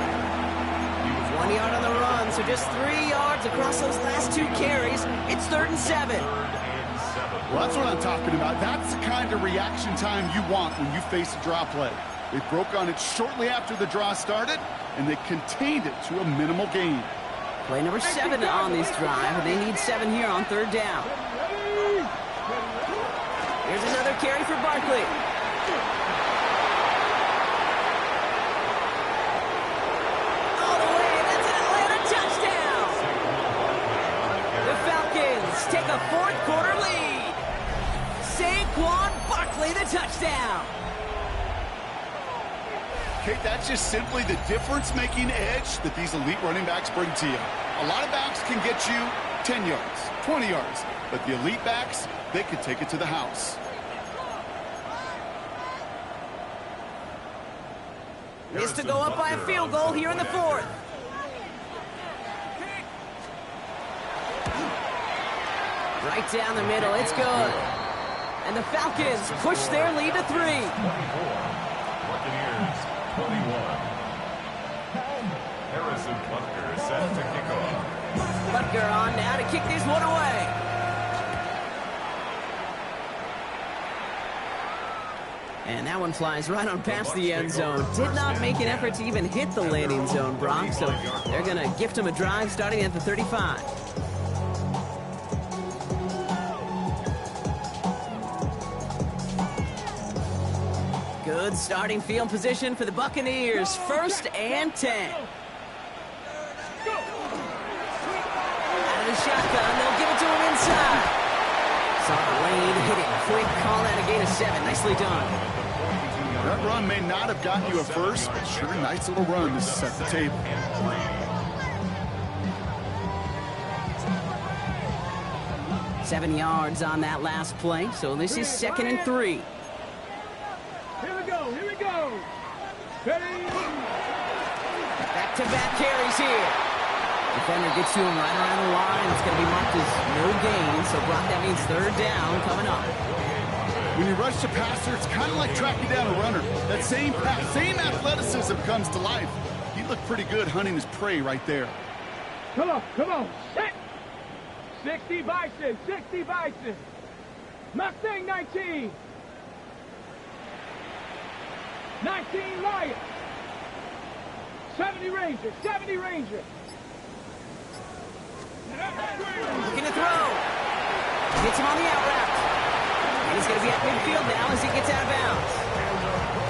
1 yard on the run, so just 3 yards across those last 2 carries. It's 3rd and 7. Well, that's what I'm talking about. That's the kind of reaction time you want when you face a draw play. They broke on it shortly after the draw started, and they contained it to a minimal gain. Play number 7 on this drive, and they need 7 here on 3rd down. Here's another carry for Barkley. All the way, that's an Atlanta touchdown! The Falcons take a 4th quarter lead. Saquon Barkley, the touchdown. Kate, that's just simply the difference-making edge that these elite running backs bring to you. A lot of backs can get you 10 yards, 20 yards, but the elite backs, they can take it to the house. Is to go up by a field goal here in the 4th. Right down the middle, it's good. And the Falcons push their lead to 3. 24. Buccaneers 21. Harrison Butker set to kick off. Butker on now to kick this one away. And that one flies right on past the end zone. Did not make an effort to even hit the landing zone, Brock, so they're going to gift him a drive starting at the 35. Good starting field position for the Buccaneers. 1st and 10. Out of the shotgun, they'll give it to him inside. Saw the lane, hit it quick, call that a gain of 7. Nicely done. That run may not have gotten you a first, but sure, nice little run to set the table. 7 yards on that last play, so this is 2nd and 3. Here we go, here we go. Ready? Back-to-back carries here. Defender gets to him right around the line. It's going to be marked as no gain, so Brock, that means 3rd down coming up. When you rush the passer, it's kind of like tracking down a runner. That same pass, same athleticism comes to life. He looked pretty good hunting his prey right there. Come on, set. 60 Bison, 60 Bison. Mustang 19. 19 Lion. 70 Ranger, 70 Ranger. Looking to throw. Hits him on the out route. And he's going to be at midfield now as he gets out of bounds.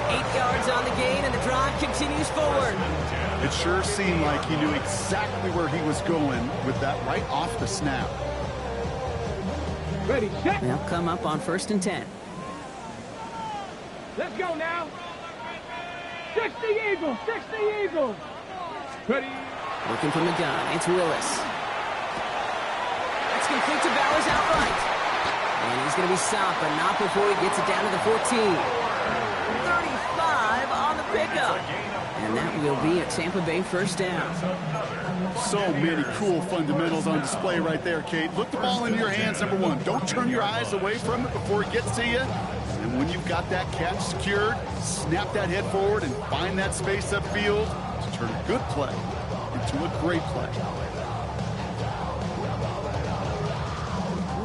8 yards on the gain, and the drive continues forward. It sure seemed like he knew exactly where he was going with that right off the snap. Ready, set. They'll come up on 1st and 10. Let's go now. 60 Eagles, 60 Eagles. Ready. Looking from the gun, it's Willis. That's complete to Bowers outright. And he's going to be stopped, but not before he gets it down to the 14. 35 on the pickup. And that will be a Tampa Bay first down. So many cool fundamentals on display right there, Kate. Look the ball in your hands, number one. Don't turn your eyes away from it before it gets to you. And when you've got that catch secured, snap that head forward and find that space upfield to turn a good play into a great play.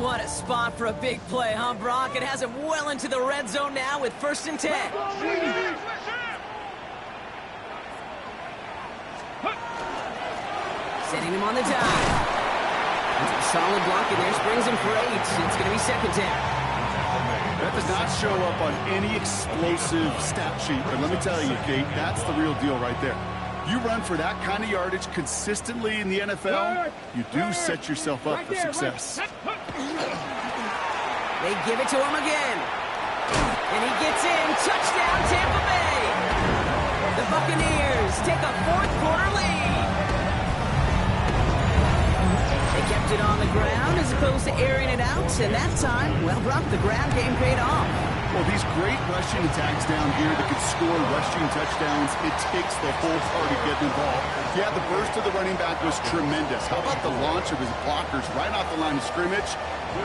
What a spot for a big play, huh, Brock? It has him well into the red zone now with 1st and 10. Setting him on the dive. That's a solid block in there. Springs him for 8. It's going to be 2nd down. That does not show up on any explosive stat sheet, but let me tell you, Kate, that's the real deal right there. You run for that kind of yardage consistently in the NFL, you do set yourself up for success. They give it to him again. And he gets in. Touchdown, Tampa Bay. The Buccaneers take a 4th quarter lead. They kept it on the ground as opposed to airing it out. And that time, well, Brock, the ground game paid off. Well, these great rushing attacks down here that can score rushing touchdowns, it takes the whole party getting involved. Yeah, the burst of the running back was tremendous. How about the launch of his blockers right off the line of scrimmage?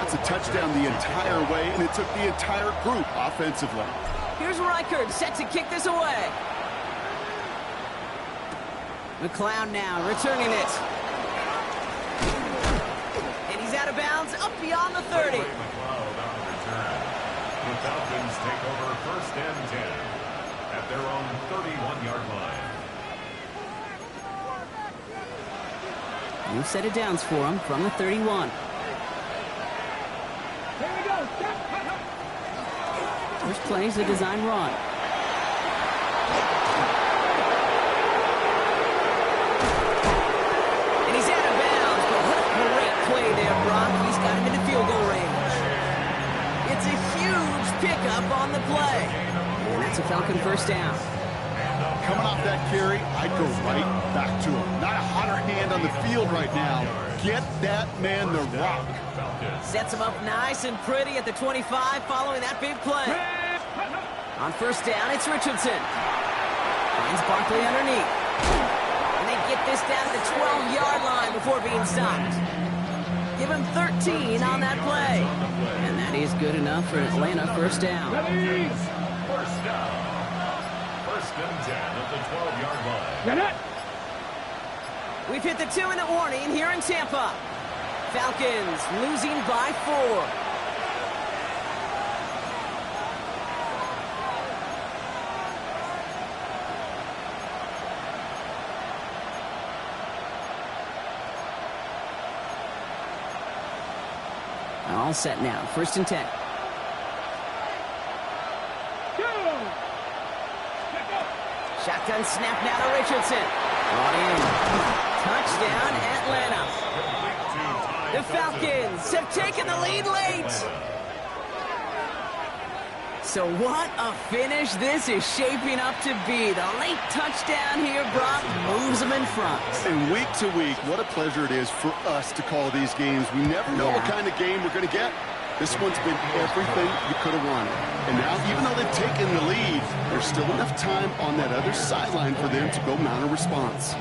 That's a touchdown the entire way, and it took the entire group offensively. Here's Reichard set to kick this away. McLeod now returning it. And he's out of bounds up beyond the 30. The Falcons take over 1st and 10 at their own 31-yard line. New set of downs for him from the 31. Here we go. First play is a design run. And he's out of bounds, but what a great play there, Brock. He's got him into field goal range. It's a huge pickup on the play. And that's a Falcon first down. Coming off that carry, I'd go right back to him. Not a hotter hand on the field right now. Get that man the rock. Sets him up nice and pretty at the 25 following that big play. On 1st down, it's Richardson. Finds Barkley underneath. And they get this down to the 12-yard line before being stopped. Give him 13 on that play. And that is good enough for Atlanta first down. First down. 1st and 10 at the 12-yard line. We've hit the 2-minute warning here in Tampa. Falcons losing by 4. All set now. 1st and 10. Shotgun snap now to Richardson. Brought in. Touchdown, Atlanta. The Falcons have taken the lead late. So what a finish this is shaping up to be. The late touchdown here, Brock, moves them in front. And week to week, what a pleasure it is for us to call these games. We never know what kind of game we're going to get. This one's been everything you could have wanted. And now, even though they've taken the lead, there's still enough time on that other sideline for them to go mount a response.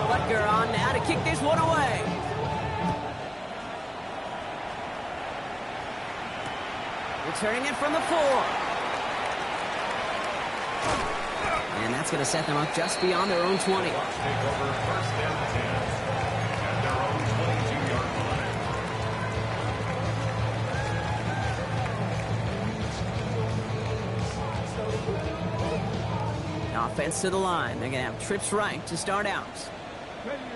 Butker on now to kick this one away. Returning it from the 4. And that's going to set them up just beyond their own 20. Take over 1st and 10 at their own 22-yard line. Offense to the line. They're going to have trips right to start out.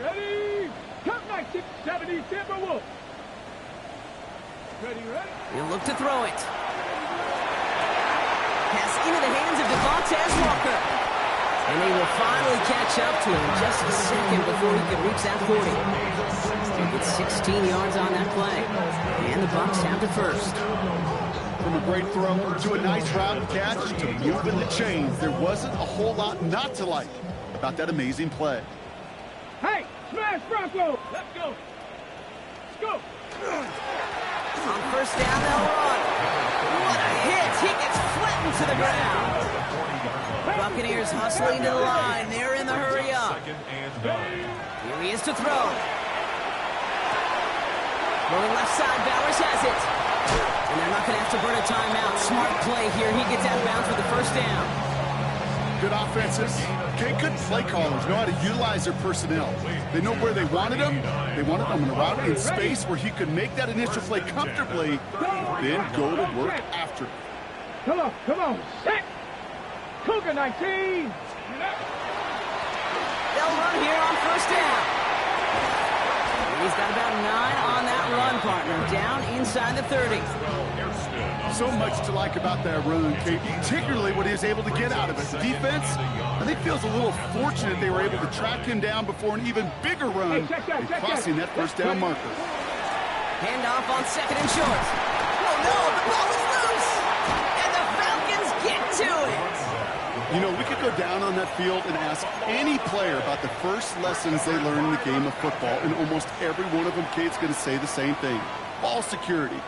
Ready? Come back, 670, Timberwolves. Ready? He'll look to throw it. Pass into the hands of Devontae Walker. And they will finally catch up to him just a second before he can reach that 40. He gets 16 yards on that play. And the Bucs have the first. From a great throw to a nice round catch to moving the chains, there wasn't a whole lot not to like about that amazing play. Hey, Smash Bronco. Let's go. Let's go. On first down, they'll run. What a hit. He gets flattened to the ground. Buccaneers hustling to the line. They're in the hurry up. Here he is to throw. Going left side, Bowers has it. And they're not going to have to burn a timeout. Smart play here. He gets out of bounds with the first down. Good offenses. Okay, good play callers know how to utilize their personnel. They know where they wanted him. They wanted him in a route in space where he could make that initial play comfortably, then go to work after. Come on. Set. Cougar 19. They'll run here on first down. He's got about 9 on that run, partner. Down inside the 30. So much to like about that run, Kate, particularly what he was able to get out of it. The defense, I think, feels a little fortunate they were able to track him down before an even bigger run and crossing that first down marker. Handoff on second and short. Oh, no, the ball is loose. And the Falcons get to it. You know, we could go down on that field and ask any player about the first lessons they learned in the game of football, and almost every one of them, Kate's going to say the same thing. Ball security.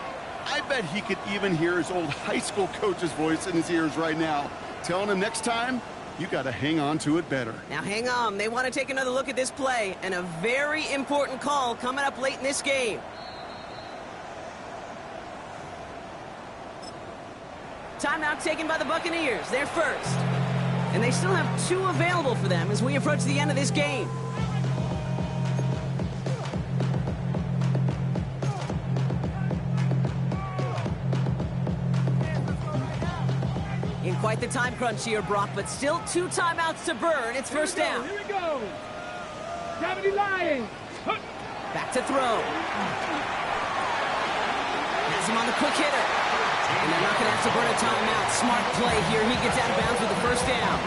I bet he could even hear his old high school coach's voice in his ears right now, telling him next time, you got to hang on to it better. Now hang on. They want to take another look at this play, and a very important call coming up late in this game. Timeout taken by the Buccaneers. They're first. And they still have 2 available for them as we approach the end of this game. In quite the time crunch here, Brock, but still 2 timeouts to burn. It's first down. Here we go. 70 Lions. Back to throw. Has him on the quick hitter. And they're not going to have to burn a timeout. Smart play here. He gets out of bounds with the first down.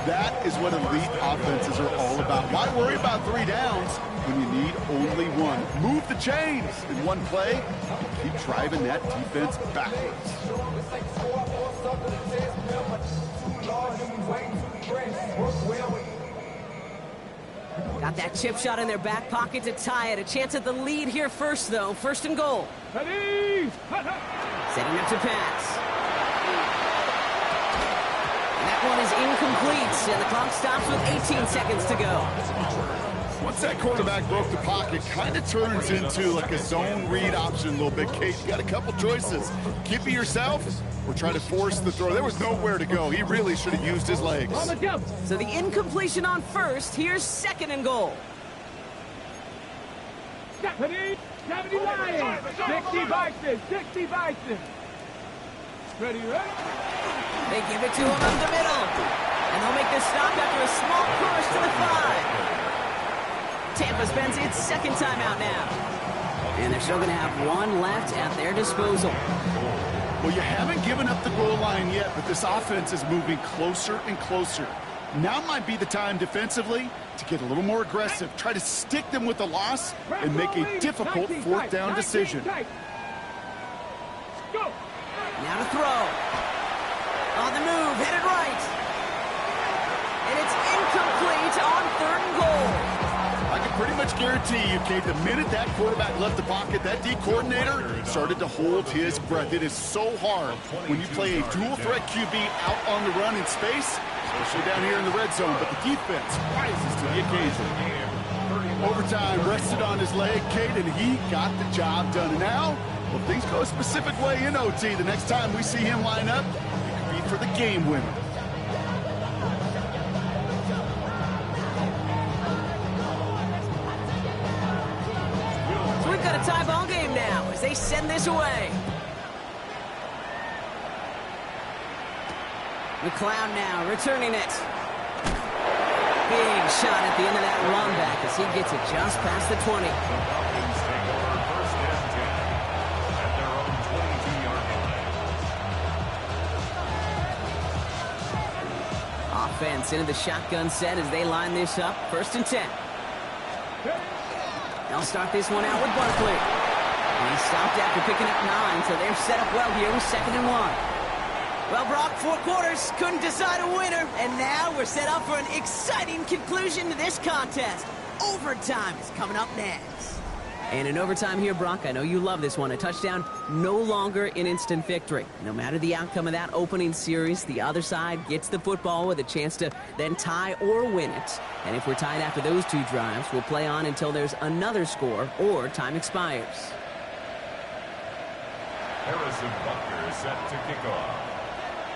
That is what elite offenses are all about. Why worry about 3 downs when you need only 1? Move the chains in one play. Keep driving that defense backwards. Got that chip shot in their back pocket to tie it. A chance at the lead here first, though. First and goal. Ready. Setting up to pass. And that one is incomplete, and the clock stops with 18 seconds to go. Once that quarterback broke the pocket, kind of turns into like a zone read option a little bit, Kate. You got a couple choices. Keep it yourself or try to force the throw. There was nowhere to go. He really should have used his legs. So the incompletion on first. Here's second and goal. 70 Lions. 60 Bison. 60 Bison. Ready? They give it to him up the middle. And they'll make the stop after a small push to the 5. Tampa spends its second timeout now. And they're still going to have 1 left at their disposal. Well, you haven't given up the goal line yet, but this offense is moving closer and closer. Now might be the time defensively to get a little more aggressive. Try to stick them with the loss and make a difficult 4th down decision. Go. Now to throw. On the move, headed right. And it's incomplete on 3rd and goal. I can pretty much guarantee you, Kate, the minute that quarterback left the pocket, that D coordinator started to hold his breath. It is so hard when you play a dual-threat QB out on the run in space, especially down here in the red zone, but the defense rises to the occasion. Overtime rested on his leg, Kate, and he got the job done. And now, well, things go a specific way in OT. The next time we see him line up, it could be for the game winner. We've got a tie ball game now as they send this away. McLeod now returning it. Big shot at the end of that run back as he gets it just past the 20. Offense into the shotgun set as they line this up. 1st and 10. They'll start this one out with Barkley. And he stopped after picking up 9, so they're set up well here with 2nd and 1. Well, Brock, 4 quarters, couldn't decide a winner, and now we're set up for an exciting conclusion to this contest. Overtime is coming up next. And in overtime here, Brock, I know you love this one. A touchdown, no longer an instant victory. No matter the outcome of that opening series, the other side gets the football with a chance to then tie or win it. And if we're tied after those 2 drives, we'll play on until there's another score or time expires. Harrison Butker is set to kick off.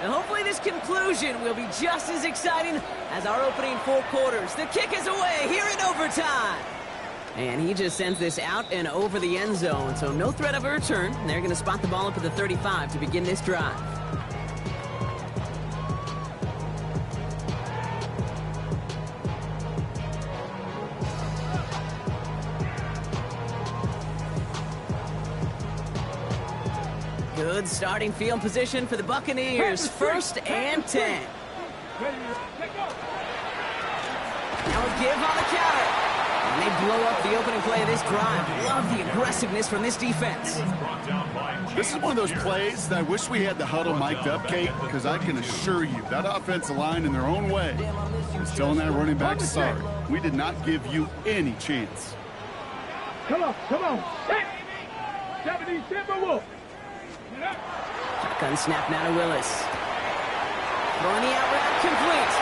And hopefully this conclusion will be just as exciting as our opening 4 quarters. The kick is away here in overtime. And he just sends this out and over the end zone, so no threat of a return. They're going to spot the ball up at the 35 to begin this drive. Good starting field position for the Buccaneers. 1st and 10. Now a give on the counter. And they blow up the opening play of this drive. Love the aggressiveness from this defense. This is one of those plays that I wish we had the huddle mic'd up, Kate, because I can assure you that offensive line in their own way is telling that running back, sorry, we did not give you any chance. Come on. Set. 70 Timberwolves. Shotgun snap now to Willis. Throwing the out route complete.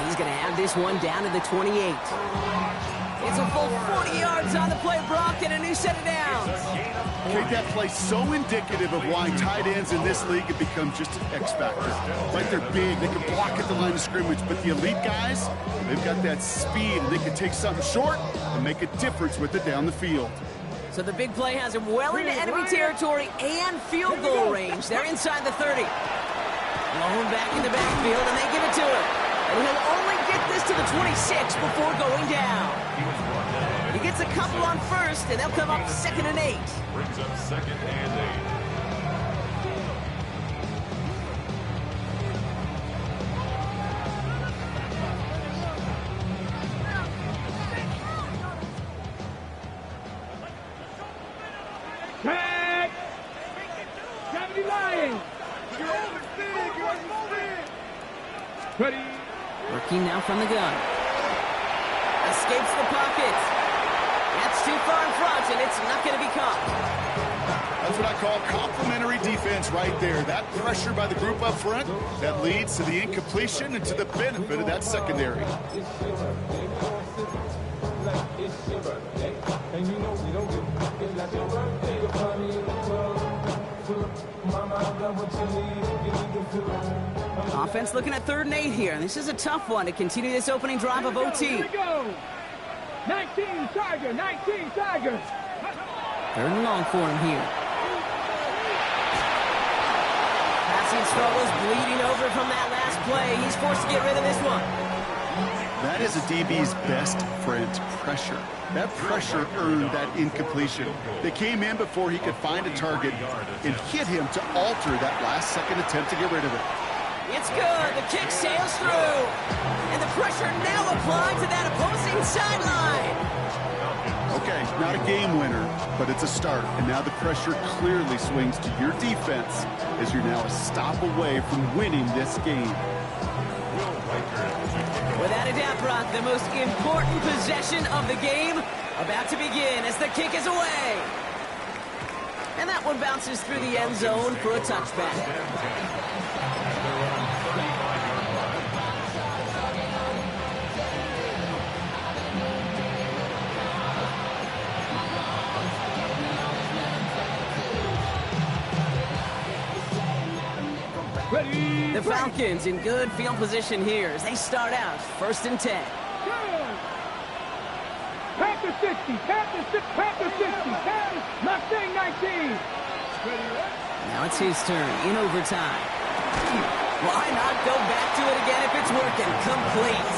He's going to have this one down to the 28. It's a full 40 yards on the play, Brock, and a new set of downs. Okay, that play's so indicative of why tight ends in this league have become just an X factor. Right, they're big, they can block at the line of scrimmage, but the elite guys, they've got that speed, and they can take something short and make a difference with it down the field. So the big play has him well into enemy territory and field goal range. They're inside the 30. Blown back in the backfield, and they give it to him. And he'll only get this to the 26 before going down. He gets a couple on first, and they'll come up 2nd and 8. Brings up 2nd and 8. Tag. 70 Lions. You're over big. Ready. Working now from the gun. Escapes the pocket. That's too far in front, and it's not going to be caught. That's what I call complementary defense right there. That pressure by the group up front, that leads to the incompletion and to the benefit of that secondary. Offense looking at 3rd and 8 here. This is a tough one to continue this opening drive of OT. Here we go. 19 Tiger. 19 Tiger. 3rd and long for him here. Passing struggles, bleeding over from that last play. He's forced to get rid of this one. That is a DB's best friend, pressure. That pressure earned that incompletion. They came in before he could find a target and hit him to alter that last-second attempt to get rid of it. It's good. The kick sails through. And the pressure now applied to that opposing sideline. Okay, not a game winner, but it's a start. And now the pressure clearly swings to your defense as you're now a stop away from winning this game. Without a doubt, Brock, the most important possession of the game about to begin as the kick is away. And that one bounces through the end zone for a touchback. The Falcons in good field position here as they start out 1st and 10. Panther 60, Panther 60, Mustang 19. Now it's his turn in overtime. Why not go back to it again if it's working? Complete.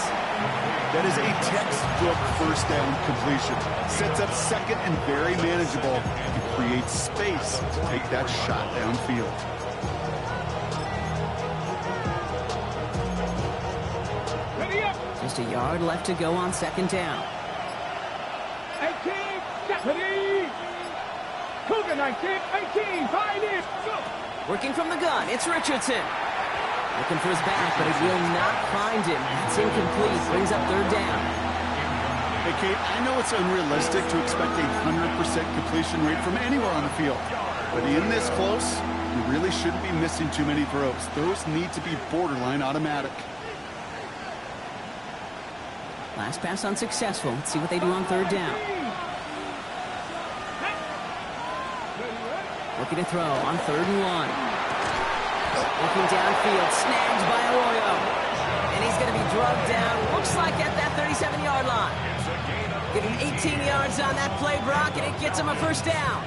That is a textbook 1st down completion. Sets up 2nd and very manageable and creates space to take that shot downfield. Just a yard left to go on 2nd down. 18, Stephanie. Cougar Second 19, 18, pioneers. Go. Working from the gun, it's Richardson. Looking for his back, but it will not find him. It's incomplete, brings up third down. Hey, Kate, I know it's unrealistic to expect a 100% completion rate from anywhere on the field. But in this close, you really shouldn't be missing too many throws. Those need to be borderline automatic. Last pass unsuccessful. Let's see what they do on third down. Looking to throw on 3rd and 1. Looking downfield, snagged by Arroyo. And he's going to be drugged down, looks like at that 37-yard line. Getting 18 yards on that play, Brock, and it gets him a first down.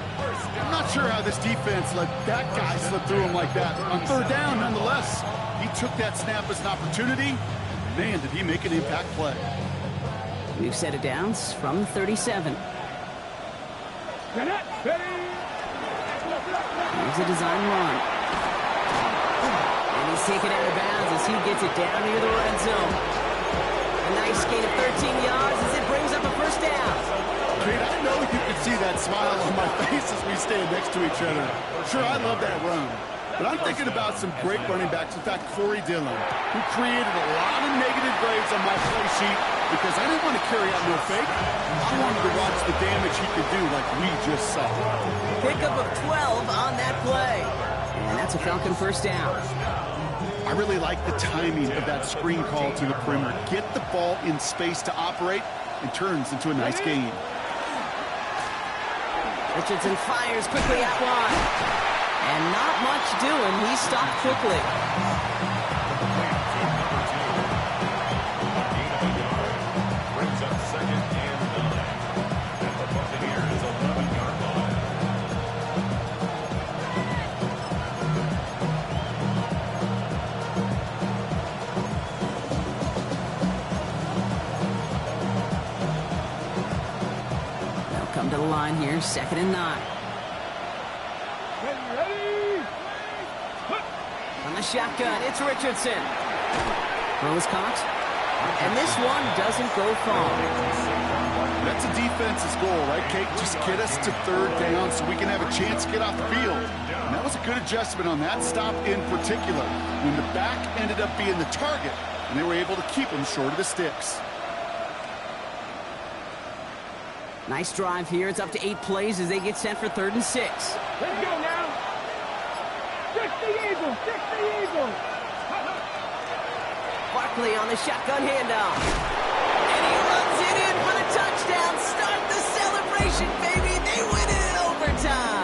I'm not sure how this defense let that guy slip through him like that. On 3rd down, nonetheless, he took that snap as an opportunity. Man, did he make an impact play. We've set it down from the 37. Here's a design run. And he's taken out of bounds as he gets it down near the red zone. A nice gain of 13 yards as it brings up a first down. Kate, I know you can see that smile on my face as we stand next to each other. Sure, I love that run. But I'm thinking about some great running backs. In fact, Corey Dillon, who created a lot of negative grades on my play sheet because I didn't want to carry out no fake. I wanted to watch the damage he could do like we just saw. Pickup of 12 on that play. And that's a Falcon first down. I really like the timing of that screen call to the perimeter. Get the ball in space to operate and turns into a nice gain. Richardson fires quickly at one. And not much doing. He stopped quickly. Brings up 2nd and 9. At the Buccaneers' 11-yard line. They'll come to the line here, 2nd and 9. On the shotgun, it's Richardson. Throws caught. And this one doesn't go far. That's a defense's goal, right, Kate? Just get us to 3rd down so we can have a chance to get off the field. And that was a good adjustment on that stop in particular, when the back ended up being the target, and they were able to keep him short of the sticks. Nice drive here. It's up to 8 plays as they get set for 3rd and 6. Let's go now. 60 Eagles, 60 Eagles. Barkley on the shotgun handoff. And he runs it in for the touchdown. Start the celebration.